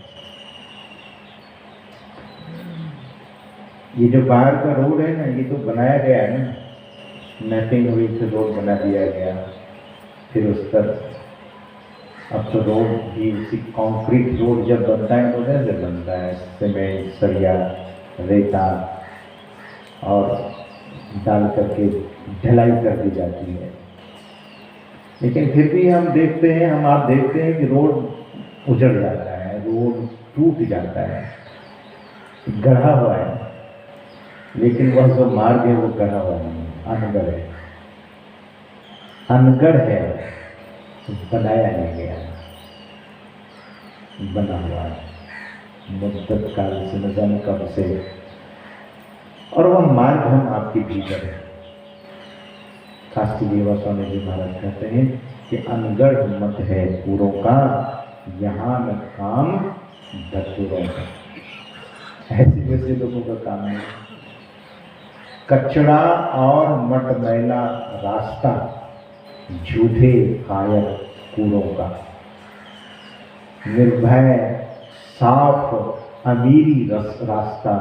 ये जो बाहर का रोड है ना, ये तो बनाया गया है ना, मैपिंग हुई से रोड बना दिया गया, फिर उस पर अब तो रोड भी उसी कंक्रीट रोड जब बनता है तो कैसे बनता है? सीमेंट, सरिया, रेता और डाल करके ढलाई कर दी जाती है। लेकिन फिर भी हम देखते हैं, आप देखते हैं कि रोड उजड़ जाता है, रोड टूट जाता है, गढ़ा हुआ है, लेकिन वह जो मार्ग है वो गढ़ा हुआ नहीं, अनगढ़ है। अनगढ़ है, बनाया नहीं गया, बना हुआ है मुद्दत काल से, न जाने कब से, और वह मार्ग हम आपके भीतर है। काष्ठ देवा स्वामी जी महाराज कहते हैं कि अनगढ़ मत है पूरों का, यहाँ न काम धतूरों का। ऐसे वैसे लोगों का काम है। कचड़ा और मटमैला रास्ता झूठे कायर कूड़ों का, निर्भय साफ अमीरी रास्ता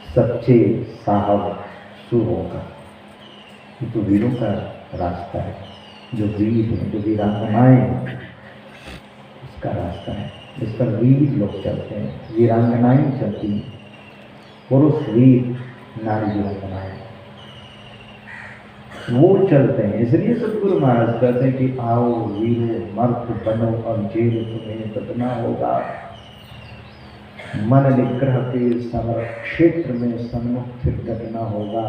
सच्चे साहब सुरों का। ये तो वीरों का रास्ता है, जो वीर है, जो वीरांगनाएं हैं, उसका रास्ता है। इस पर वीर लोग चलते हैं, वीरांगनाएं चलती हैं, पुरुष वीर, नारी वीरांगनाएं, वो चलते हैं। इसलिए सतगुरु महाराज कहते हैं कि आओ वीरो मर्द बनो और जेल तुम्हें बदना होगा। मन निग्रह के समर क्षेत्र में सन्मुख फिर घटना होगा।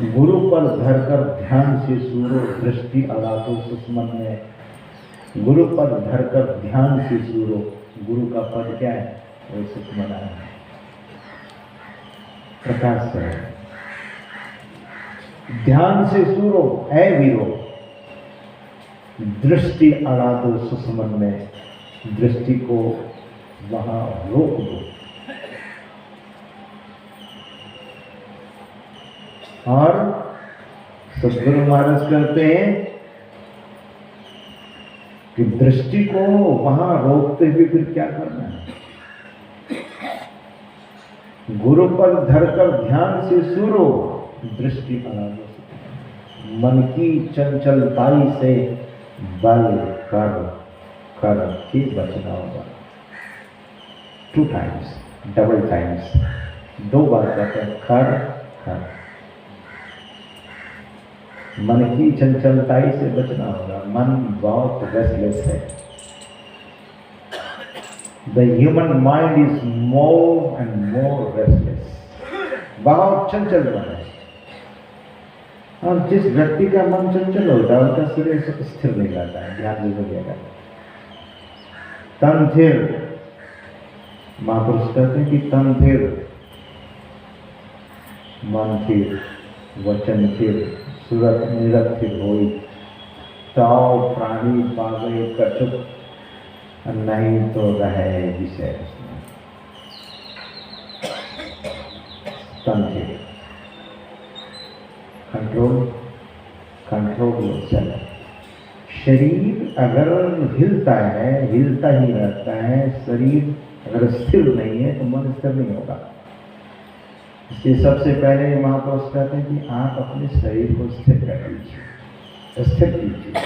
गुरु पर धरकर ध्यान से सूरो दृष्टि अड़ा दो सुषमन में। गुरु पर धरकर ध्यान से सूरो, गुरु का पद क्या है? वो सुषमन है, प्रकाश है। ध्यान से सूरो ऐ वीरो, दृष्टि अड़ा दो सुषमन में, दृष्टि को वहां रोक दो। और सद्गुरु महाराज कहते हैं कि दृष्टि को वहां रोकते हुए फिर क्या करना है? गुरु पर धरकर ध्यान से सूरो दृष्टि अड़ा दो, मन की चंचलताई से बल कर कर के बचना होगा। 2 टाइम्स, डबल टाइम्स, 2 बार कहते हैं कर कर। मन की चंचलताई से बचना होगा। मन बहुत रेस्टलेस है। The human mind is more and more restless, बहुत चंचल मन है। और जिस व्यक्ति का मन चंचल होता है उनका शरीर स्थिर नहीं रहता है, ध्यान दीजिएगा। तन थिर, महापुरुष कहते हैं कि तन थिर, मन थिर, वचन थिर, सूरत निरथिर होई, ताव प्राणी पावे कछुक, नहीं तो रहे विषय। तन थिर, कंट्रोल योरसेल्फ। शरीर अगर हिलता है, हिलता ही रहता है, शरीर अगर स्थिर नहीं है तो मन स्थिर नहीं होगा। इसलिए सबसे पहले महापुरुष कहते हैं कि आप अपने शरीर को स्थिर कर लीजिए, स्थिर कीजिए,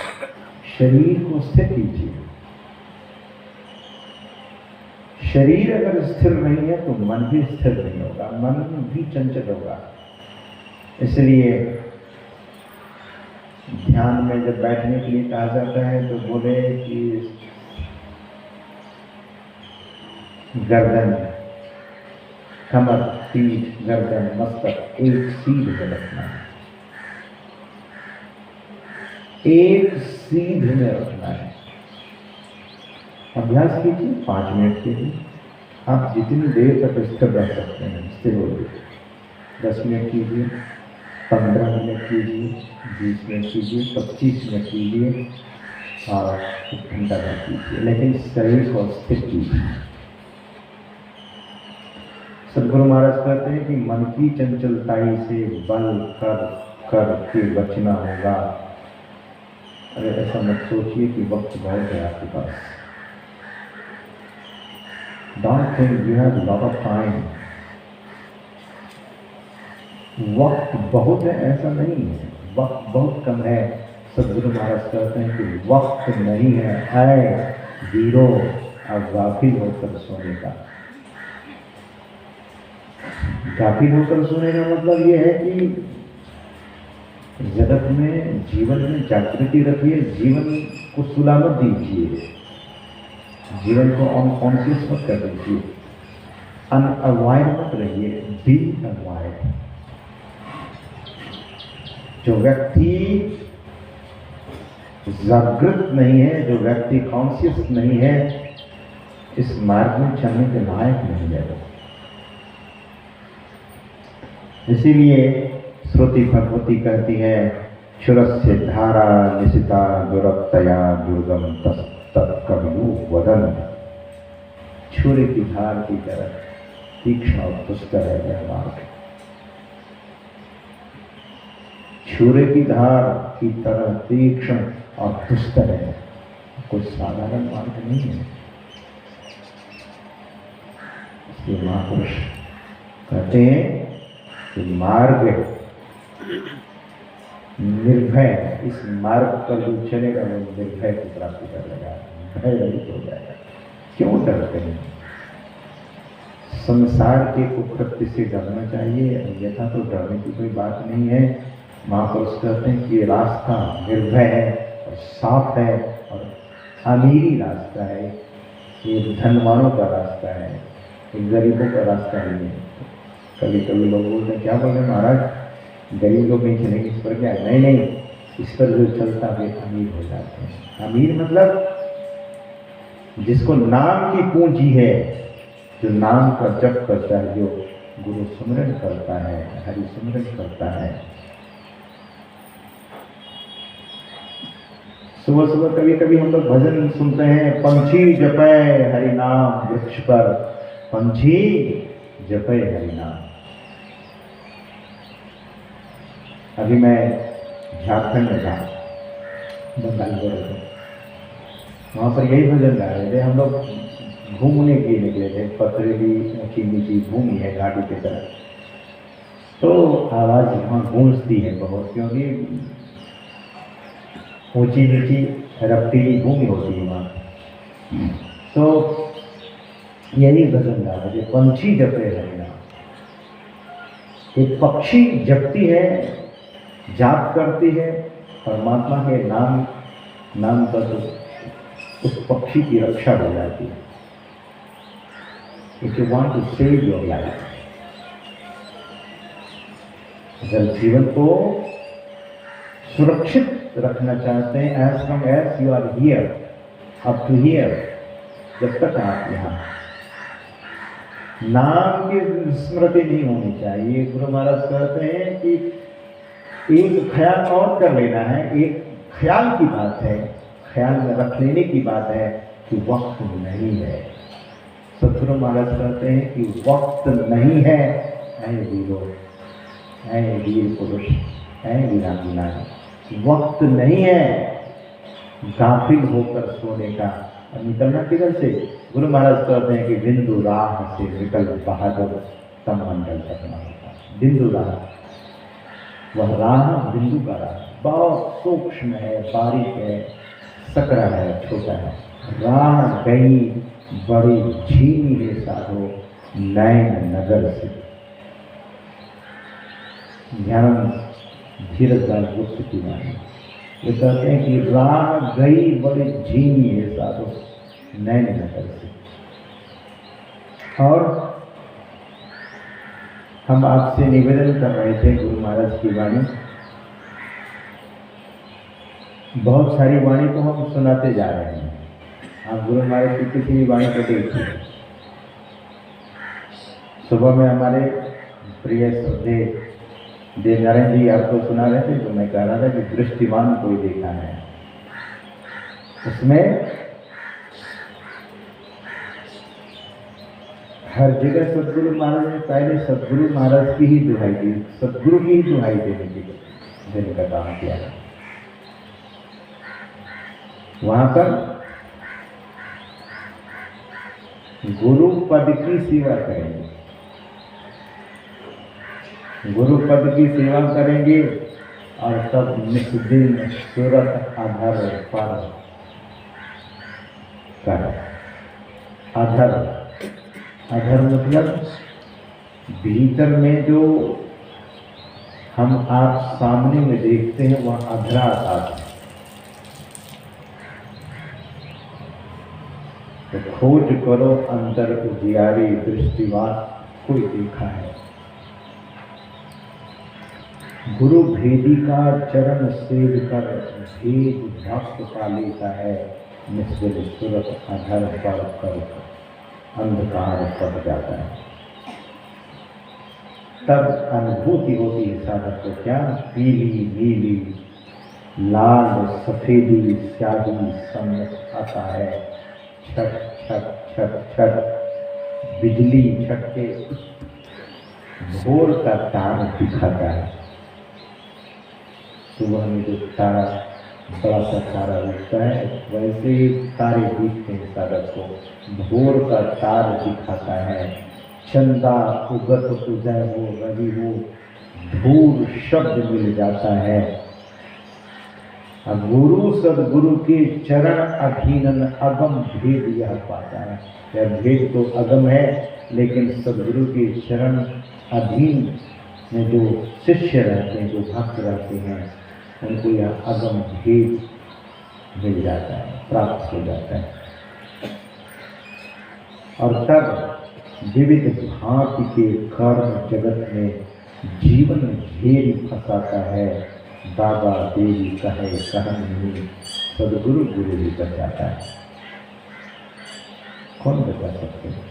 शरीर को स्थिर कीजिए। शरीर अगर स्थिर नहीं है तो मन भी स्थिर नहीं होगा, मन भी चंचल होगा। इसलिए ध्यान में जब बैठने के लिए कहा जाता है तो बोले कि गर्दन, कमर, पीठ, गर्दन, मस्तक एक सीध में रखना है, एक सीध में रखना है। अभ्यास कीजिए 5 मिनट के लिए। आप जितनी देर तक स्थिर रह सकते हैं स्थिर हो जाइए। 10 मिनट कीजिए, 15 मिनट कीजिए, 20 मिनट कीजिए, 25 मिनट कीजिए और 1 घंटा तक कीजिए, लेकिन शरीर को स्थिर कीजिए। सद्गुरु महाराज कहते हैं कि मन की चंचलताई से बल कर कर के बचना होगा। अरे ऐसा मत सोचिए कि वक्त बहुत है आपके पास। Don't think you have lot of time. वक्त बहुत है ऐसा नहीं है, वक्त बहुत कम है। सद्गुरु महाराज कहते हैं कि वक्त नहीं है ऐ वीरो अब गाफिल होकर सोने का। गाफिल होकर सोने का मतलब ये है कि जगत में, जीवन में जागृति रखिए, जीवन को सुला मत दीजिए, जीवन को अनकॉन्शियस मत कर दीजिए, अनअवायर मत रहिए, बी अवायर। जो व्यक्ति जागृत नहीं है, जो व्यक्ति कॉन्शियस नहीं है, इस मार्ग में चलने के लायक नहीं है। इसीलिए श्रुति भगवती कहती है, क्षुरस्य धारा निशिता दुरक्तया दुर्गम तत्कवियो वदन। छुरे की धार की तरह तीक्ष्ण और दुष्कर है यह मार्ग। छुरे की धार की तरह तीक्ष्ण और दुस्तर है, कोई साधारण मार्ग नहीं है। इसलिए महापुरुष कहते हैं कि मार्ग निर्भय, इस मार्ग पर जो चलेगा वो निर्भय को प्राप्त कर लेगा, भय रहित हो जाएगा। क्यों डरते हैं? संसार के कुकृत्य से डरना चाहिए, अन्यथा तो डरने की कोई बात नहीं है। महापुरुष कहते हैं कि ये रास्ता निर्भय है और साफ है और अमीरी रास्ता है, ये धनवानों का रास्ता है, ये गरीबों का रास्ता नहीं है। कभी कभी लोग बोलते हैं, क्या बोल रहे महाराज, गरीब लोग नहीं चलेंगे इस पर, क्या? नहीं नहीं, इस पर जो चलता है अमीर हो जाते हैं। अमीर मतलब जिसको नाम की पूंजी है, जो नाम का जप करता है, जो गुरु सुमरन करता है, हरि सुमरन करता है। सुबह सुबह कभी कभी हम लोग भजन सुनते हैं, पंछी जपे हरि नाम वृक्ष पर, पंछी जपे हरि नाम। अभी मैं झारखंड में था, बंगाल में, वहाँ पर यही भजन गा रहे थे। हम लोग घूमने के लिए निकले थे, पथरीली ऊंची नीची भूमि है घाटी की तरफ, तो आवाज़ वहाँ गूंजती है बहुत, क्योंकि ऊंची नीची रफ्तीली भूमि होती है वहाँ। तो यही भजन गा रहे थे, पंछी जपे हरि नाम। एक पक्षी जपती है, जाप करती है परमात्मा के नाम का, तो उस पक्षी की रक्षा हो जाती है। If you want to save your life, अगर जीवन को सुरक्षित रखना चाहते हैं, as long as you are here, up to here, जब तक आप यहाँ, नाम की स्मृति नहीं होनी चाहिए। गुरु महाराज कहते हैं कि एक ख्याल और कर लेना है, एक ख्याल की बात है, ख्याल में रख लेने की बात है कि वक्त नहीं है। सतगुरु महाराज कहते हैं कि वक्त नहीं है, ऐ वीरों, ऐ वीर पुरुष, ऐ वीरांगना, वक्त नहीं है गाफिल होकर सोने का। और निकलना किधर से? गुरु महाराज कहते हैं कि बिंदु राह से निकल बहादुर तम मंडल तक न होता। बिंदु राह, वह राह बिंदु का राह बहुत सूक्ष्म है, बारीक है, सकरा है, छोटा है। राह गई बड़ी झीनी है साधो नैन नगर से। ध्यान धीरजदास गुप्त की वाणी, ये कहते हैं कि राह गई बड़ी झीनी है साधो नैन नगर से। और हम आपसे निवेदन कर रहे थे गुरु महाराज की वाणी, बहुत सारी वाणी तो हम सुनाते जा रहे हैं। आप गुरु महाराज की किसी भी वाणी को देखिए। सुबह में हमारे प्रिय श्रद्धेय देवनारायण जी आपको सुना रहे थे, तो मैं कह रहा था कि दृष्टिवान कोई देखा है। उसमें हर जगह सदगुरु महाराज ने पहले सदगुरु महाराज की ही दुहाई दी, सदगुरु की ही दुहाई देने का काम किया है। वहां पर गुरु पद की सेवा करेंगे, गुरु पद की सेवा करेंगे और तब निस्दिन सूरत आधार पर कर। आधार, आधार मतलब भीतर में जो हम आप सामने में देखते हैं वह अधरा आधार। तो खोज करो अंतर उजियारी, दृष्टिवान कोई देखा है। गुरु भेदी का चरण सेव कर भेद भक्त का लेता है, निस्बल सूरत अधर पर कर अंधकार पड़ जाता है। तब अनुभूति होती है साधक को, क्या? पीली नीली लाल सफेदी स्याही सम्मुख आता है। छट छट छट छट बिजली छटके भोर का तार दिखाता है। सुबह में जो तारा बड़ा सा तारा लगता है वैसे ही तारे दिखते हैं साधक को, भोर का तार दिखाता है। चंदा उगत उदय हो रवि हो, धूल शब्द मिल जाता है। गुरु सदगुरु के चरण अधीनन अगम भेद यह पाता है। यह भेद तो अगम है, लेकिन सदगुरु के चरण अधीन में जो शिष्य रहते हैं, जो भक्त रहते हैं, उनको यह अगम भेद मिल जाता है, प्राप्त हो जाता है। और तब विविध भांति के कर्म जगत में जीवन घेरी फंसाता है। बाबा देवी कहे कहन नहीं, सदगुरु गुरु ही बचाता है। कौन बचा सकते हैं?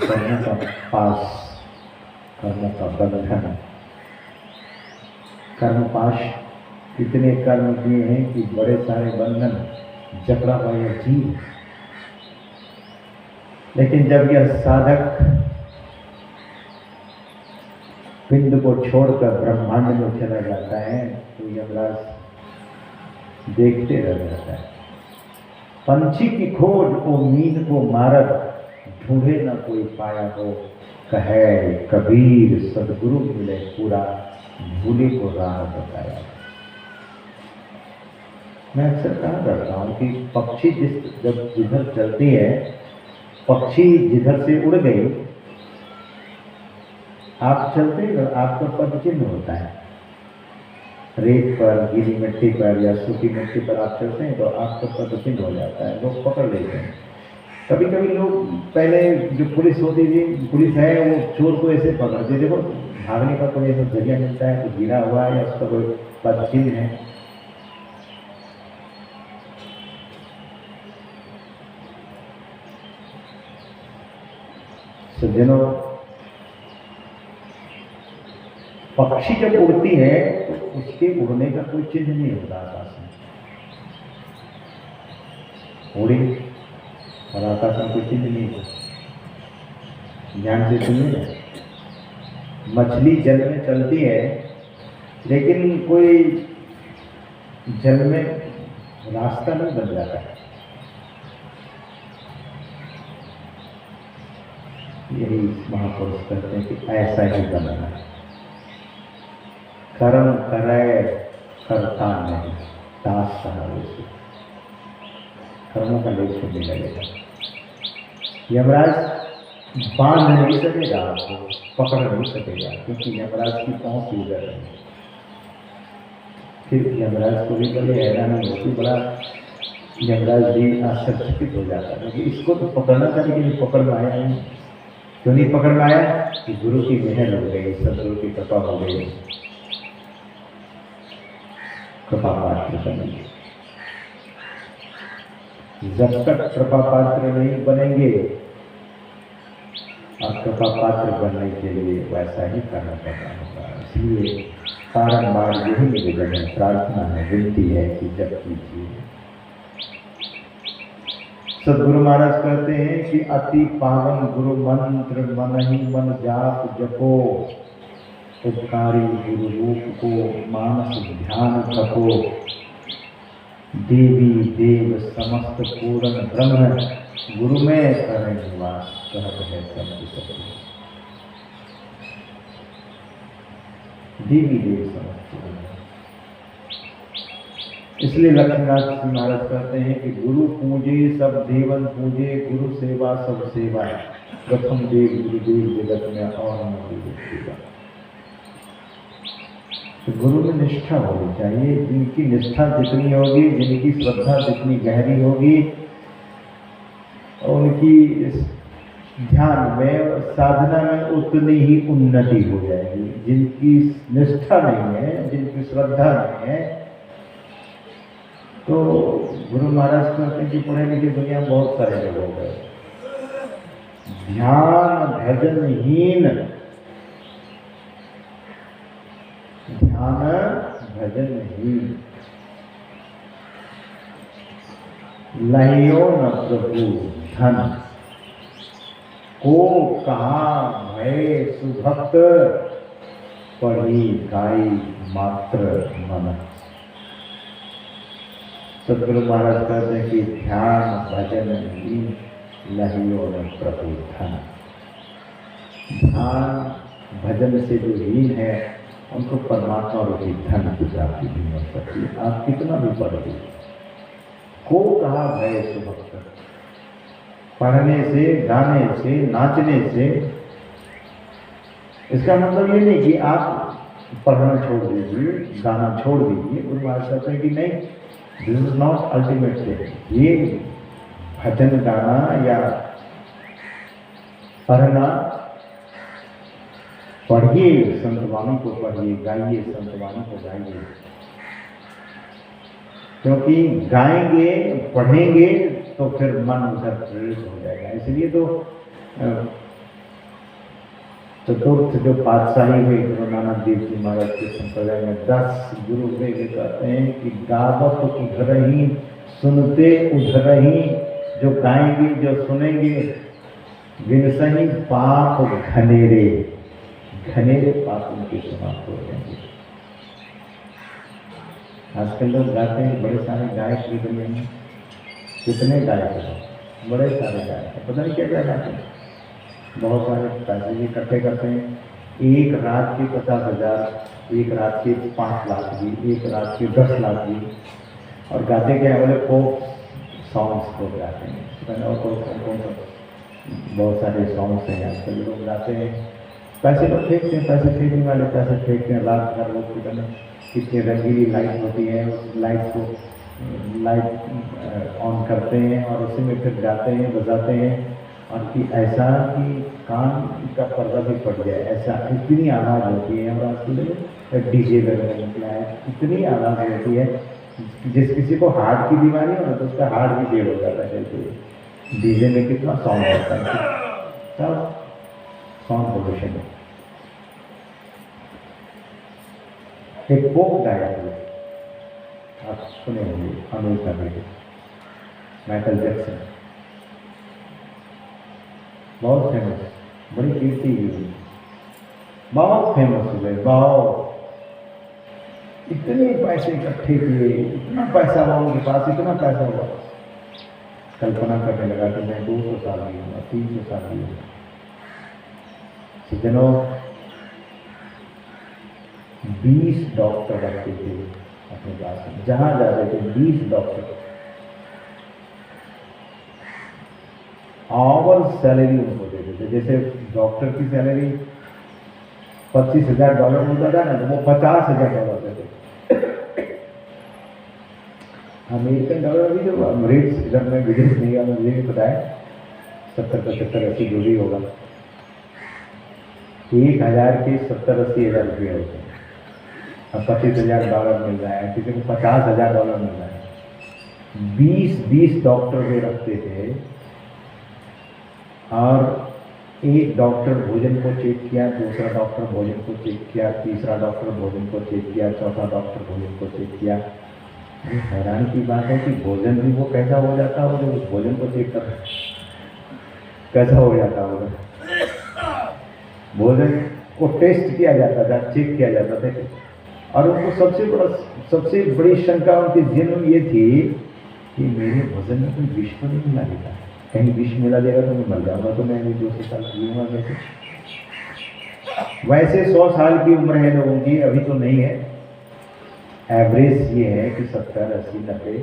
कर्म का पास, कर्म का बंधन, कर्म पाश इतने कर्म किए हैं कि बड़े सारे बंधन जकड़ा हुआ यह जीव। लेकिन जब यह साधक पिंड को छोड़कर ब्रह्मांड में चला जाता है तो यमराज देखते रह जाता है। पंछी की खोज ओ मीन को मारत, ढूंढे न कोई पाया हो, कहे कबीर सदगुरु मिले पूरा, भूले को राह बताया। मैं अक्सर कहा करता हूँ कि पक्षी जब जिधर चलती है, पक्षी जिधर से उड़ गई, आप चलते हैं, आपका पद चिन्ह होता है। रेत पर, गीली मिट्टी पर या सूखी मिट्टी पर आप चलते हैं तो आपका पद चिन्ह हो जाता है, लोग पकड़ लेते हैं। कभी कभी लोग, पहले जो पुलिस होती थी, पुलिस है, वो चोर को ऐसे पकड़ते, देखो भागने का कोई ऐसा जरिया मिलता है, तो गिरा हुआ है या उसका कोई पद चिन्ह है। सज्जनों, पक्षी जब उड़ती है तो उसके उड़ने का कोई चिन्ह नहीं होता आकाश में। उड़ी और आकाश में कोई चिन्ह नहीं होता। ध्यान से सुनिए, मछली जल में चलती है लेकिन कोई जल में रास्ता नहीं बन जाता है। यही महापुरुष कहते हैं कि ऐसा ही बनना है। कर्म करे करता नहीं, दास सहारे से कर्मों का लेख नहीं लगेगा। यमराज बांध नहीं सकेगा, आपको पकड़ नहीं सकेगा, क्योंकि यमराज की पहुंच उधर है। फिर यमराज को भी बड़े हैरानी होती, बड़ा यमराज भी आश्चर्यचकित हो जाता है कि इसको तो पकड़ना था लेकिन पकड़ में आया नहीं। क्यों नहीं पकड़ में आया? कि गुरु की मेहर हो गई, सदगुरु की कृपा हो गई। कृपा पात्र बनेंगे। जब तक कृपा पात्र नहीं बनेंगे, और कृपा पात्र बनने के लिए वैसा ही करना पड़ता होगा। इसलिए बारंबार यही निवेदन है, प्रार्थना है, विनती है कि जब कीजिए। सदगुरु महाराज कहते हैं कि अति पावन गुरु मंत्र मन ही मन जाप जपो, उपकारी गुरु रूप को मानस ध्यान रखो, देवी देव समस्त पूर्ण ब्रह्म गुरु में करें निवास, कहत है सब सत्य। देवी देव समस्त पूर्ण। इसलिए लक्ष्मीनाथ जी महाराज कहते हैं कि गुरु पूजे सब देवन पूजे, गुरु सेवा सब सेवा, प्रथम देव गुरुदेव जगत में और न कोई सेवा। तो गुरु में निष्ठा होनी चाहिए। जिनकी निष्ठा जितनी होगी, जिनकी श्रद्धा जितनी गहरी होगी, उनकी ध्यान में, साधना में उतनी ही उन्नति हो जाएगी। जिनकी निष्ठा नहीं है, जिनकी श्रद्धा नहीं है, तो गुरु महाराज कहते हैं कि पढ़े लिखे दुनिया में बहुत सारे लोग हो गए, ध्यान भजनहीन, ध्यान भजनहीन, लहियो न प्रभु धन, को कहा भय सुभक्त, पढ़ी गाई मात्र मन। सदगुरु महाराज कहते हैं कि ध्यान भजन लीन लहियो न प्रभु धन। ध्यान भजन से जो लीन है उनको परमात्मा रूपी धन की प्राप्ति नहीं हो सकती। आप कितना भी पढ़ लीजिए, को कहा भय सुभक्त। पढ़ने से, गाने से, नाचने से, इसका मतलब ये नहीं कि आप पढ़ना छोड़ दीजिए, गाना छोड़ दीजिए। गुरु महाराज कहते हैं कि नहीं, this is not ultimate thing. ये भजन गाना या पढ़ना, पढ़िए संतवाणी को पढ़िए, गाइए संतवाणी को गाइए, क्योंकि गाएंगे पढ़ेंगे तो फिर मन उधर प्रेरित हो जाएगा। इसलिए तो चतुर्थ जो पातशाही हुए गुरु नानक देव जी महाराज के संप्रदाय में 10 गुरु वे कहते हैं कि गावत उधरही सुनते उधरही। जो गाएंगे जो सुनेंगे विनसही पाप घनेरे, घनेरे पाप उनके समाप्त हो जाएंगे। आजकल लोग गाते हैं, बड़े सारे गायक भी बने हैं, कितने गायक हैं, बड़े सारे गायक हैं, पता नहीं क्या क्या गाते हैं। बहुत सारे पैसे भी इकट्ठे करते हैं, एक रात के 50,000, एक रात के 5 लाख भी, एक रात के 10 लाख भी, और गाते क्या बोले फोक सॉन्ग्स को गाते हैं। और कौन बहुत सारे सॉन्ग्स हैं आजकल लोग गाते हैं, पैसे लोग फेंकते हैं, पैसे फेंकने वाले पैसे फेंकते हैं, लाख हज़ार लोग कितनी रंगीली लाइट होती है, उस लाइट को लाइट ऑन करते हैं और उसी में फिर गाते हैं, बजाते हैं, और कि ऐसा कि कान का पर्दा भी फट जाए, ऐसा इतनी आवाज़ होती है। और आजकल डीजे वगैरह निकला है, इतनी आवाज़ होती है, जिस किसी को हार्ट की बीमारी हो ना तो उसका हार्ट भी फेल हो जाता है। जैसे डीजे में कितना साउंड होता है, सब साउंड पोल्यूशन है। एक फोक गायक है, आप सुने होंगे, अमेरिका में माइकल जैक्सन, बहुत फेमस, बड़ी कीर्ति हुई, बहुत फेमस हुए, बहुत इतने पैसे इकट्ठे किए, इतना पैसा हुआ उनके पास, इतना पैसा हुआ, कल्पना करने लगा कि मैं 200 साल की हूँ, 300 साल की हूँ। सज्जनों, 20 डॉक्टर रखते थे अपने पास, जहाँ जाते थे 20 डॉक्टर, आवर सैलरी उनको देते थे। जैसे डॉक्टर की सैलरी $25,000 मिलता था ना, तो वो $50,000 देते। अमेरिकन डॉलर भी जो रेट्स इधर में विदेश नहीं गया, मुझे भी पता है, 70-75-80 जो भी होगा, 1,000 के 70-80 हज़ार रुपये होते हैं। अब $25,000 मिल रहा है, किसी को $50,000 मिल रहा है। 20 डॉक्टर वे रखते थे, और एक डॉक्टर भोजन को चेक किया, दूसरा डॉक्टर भोजन को चेक किया, तीसरा डॉक्टर भोजन को चेक किया, चौथा डॉक्टर भोजन को चेक किया। हैरान की बात है कि भोजन भी वो कैसा हो जाता होगा जो उस भोजन को चेक कर, कैसा हो जाता होगा। भोजन को टेस्ट किया जाता था, चेक किया जाता था, और उनको सबसे बड़ी शंका उनके जिन में ये थी कि मेरे भोजन में कोई विष तो नहीं मिला देता, कहीं विष मिला देगा तो मैं मर जाऊंगा, तो मैं 200 साल जीऊँगा कैसे। वैसे 100 साल की उम्र है लोगों की, अभी तो नहीं है, एवरेज ये है कि 70, 80, 90।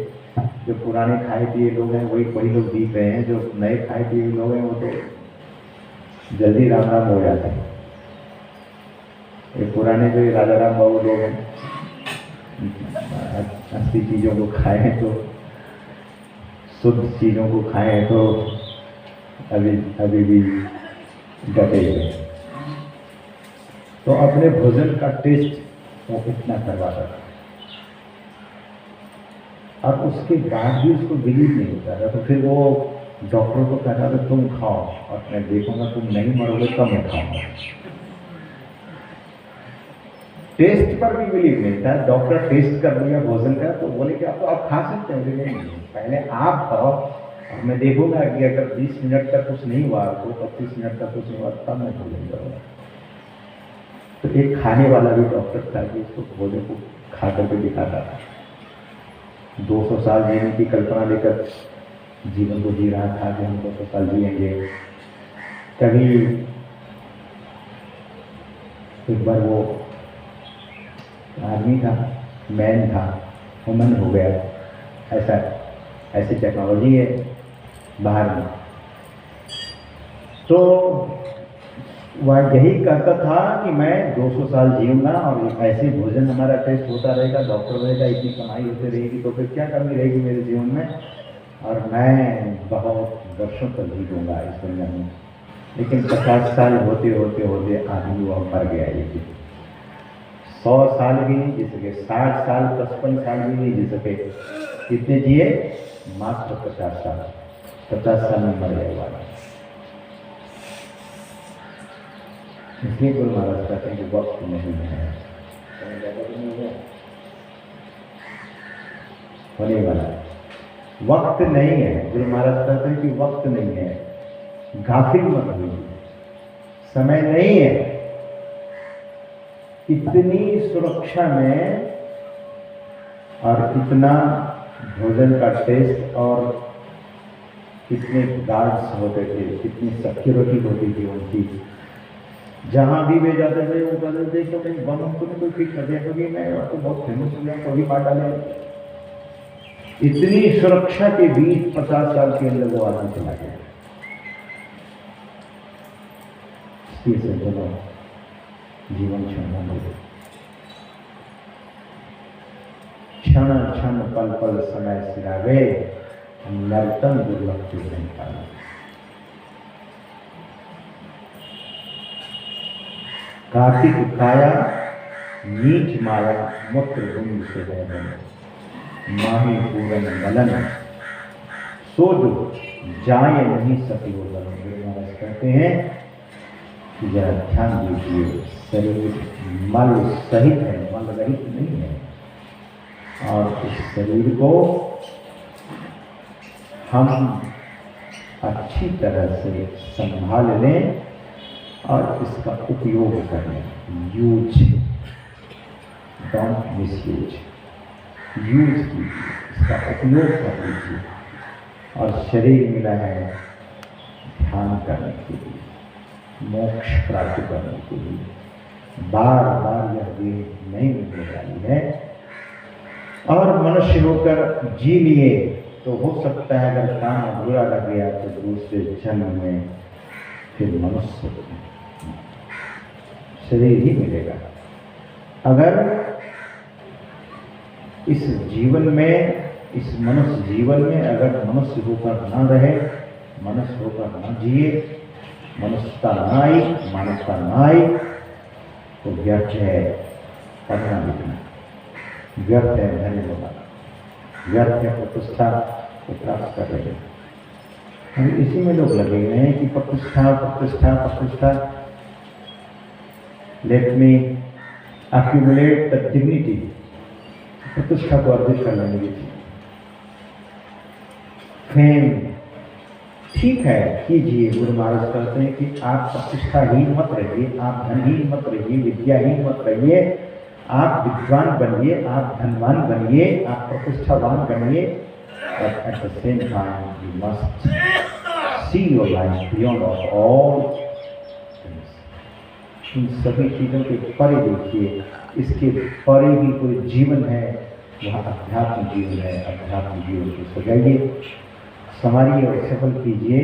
जो पुराने खाए पिए लोग हैं वही लोग जीत रहे हैं, जो नए खाए पिए लोग हैं वो तो जल्दी राम राम हो जाते हैं। ये पुराने जो राजा राम बाबू लोग हैं, 80 चीज़ों को खाए हैं, तो शुद्ध चीज़ों को खाए तो अभी भी डटे हुए। तो अपने भोजन का टेस्ट वो इतना करवाता था, और उसके बाद भी उसको बिलीव नहीं होता था। तो फिर वो डॉक्टर को कहता था तुम खाओ और मैं देखूंगा तुम नहीं मरोगे तब मैं खाऊंगा। टेस्ट पर भी बिलीव नहीं था। डॉक्टर टेस्ट कर लिया भोजन का तो बोले कि आप खा सकते हैं, नहीं पहले आप खाओ और मैं देखूंगा कि अगर 20 मिनट तक कुछ नहीं हुआ तो 25 मिनट तक कुछ नहीं हुआ तब मैं भोजन करूँगा। तो एक खाने वाला भी डॉक्टर था कि उसको भोजन को खा करके दिखाता था। 200 साल जीने की कल्पना लेकर जीवन को जी रहा था कि हम 200 साल जिएंगे। कभी एक बार वो आदमी था, मैन था, वुमन हो गया, ऐसी टेक्नोलॉजी है बाहर में। तो वह यही कहता था कि मैं 200 साल जीऊंगा और ऐसे भोजन हमारा टेस्ट होता रहेगा, डॉक्टर रहेगा, इतनी कमाई होती रहेगी, तो फिर क्या कमी रहेगी मेरे जीवन में, और मैं बहुत वर्षों तक जीऊंगा इस दुनिया में। लेकिन 50 साल होते होते होते आदमी वह मर गया। ये 100 साल भी नहीं जी सके, 60 साल 55 साल भी नहीं जी सके। कितने जिए? मात्र 50 साल। 50 साल में मर गया वाला। इसलिए गुरु महाराज कहते हैं कि वक्त नहीं है, होने वाला वक्त नहीं है। गुरु महाराज कहते हैं कि वक्त नहीं है, गाफिल मत होइए, समय नहीं है। इतनी सुरक्षा में और इतना भोजन का टेस्ट और कितने गार्ड्स होते थे, कितनी सिक्योरिटी होती थी उनकी। जहां भी वे जाते थे वो कहते थे देखो नहीं बम हमको नहीं कोई फिट कर दिया, क्योंकि मैं तो बहुत फेमस हो गया, कभी मार डाले। इतनी सुरक्षा के बीच 50 साल के अंदर वो आदमी चला गया। इसलिए चलो जीवन क्षण क्षण पल पल समय सिरावे, नर्तन दुर्लभ के नहीं पाना। कार्तिक काया नीच माया मूत्र गुंड से है माही पूरन मलन, सो जो जाए नहीं सकियो बन। महाराज कहते हैं कि जरा ध्यान दीजिए, शरीर मल सहित है, मल रहित नहीं है। और इस शरीर को हम अच्छी तरह से संभाल लें और इसका उपयोग करें। Use, don't misuse. यूज कीजिए, इसका उपयोग कर लीजिए। और शरीर मिला है ध्यान करने के लिए, मोक्ष प्राप्त करने के लिए। बार बार यह देह नहीं मिलने वाली है। और मनुष्य होकर जी लिए तो हो सकता है अगर काम अधूरा रह गया तो दूसरे जन्म में फिर मनुष्य शरीर ही मिलेगा। अगर इस जीवन में, इस मनुष्य जीवन में अगर मनुष्य होकर न रहे, मनुष्य होकर न जिए, मनुष्यता न आई, मानवता न आई, तो व्यर्थ है पढ़ना लिखना, व्यर्थ है धन्य होना, व्यर्थ है प्रतिष्ठा को प्राप्त कर रहे हैं। हम इसी में लोग लगे हुए हैं कि प्रतिष्ठा प्रतिष्ठा प्रतिष्ठा। Let me accumulate the dignity, प्रतिष्ठा को अर्जित कर लेने की। फेम ठीक है कीजिए। गुरु महाराज कहते हैं कि आप प्रतिष्ठाहीन मत रहिए, आप धनहीन मत रहिए, विद्याहीन मत रहिए। आप विद्वान बनिए, आप धनवान बनिए, आप प्रतिष्ठावान बनिए। But at the same time, you must see your life beyond all things. इन सभी चीज़ों के परे देखिए, इसके परे भी कोई जीवन है, वह अध्यात्म जीवन है। अध्यात्म जीवन को सजाइए, संवारिए और सफल कीजिए।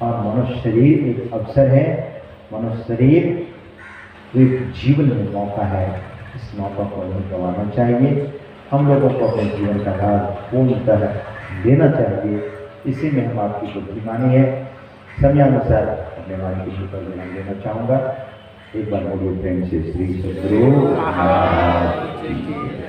और मनुष्य शरीर एक अवसर है, मनुष्य शरीर एक जीवन में मौका है। इस मौका को नहीं गंवाना चाहिए। हम लोगों को अपने जीवन का लाभ पूर्णतः देना चाहिए। इसी में हम आपकी बुद्धिमानी है। समयानुसार अपने वाणी की पर ध्यान देना चाहूँगा। एक बार बोलिए प्रेम से श्री सद्गुरु महाराज की जय।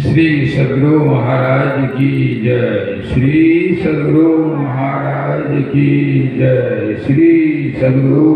श्री सद्गुरु महाराज की जय। श्री सद्गुरु महाराज की जय। श्री सद्गुरु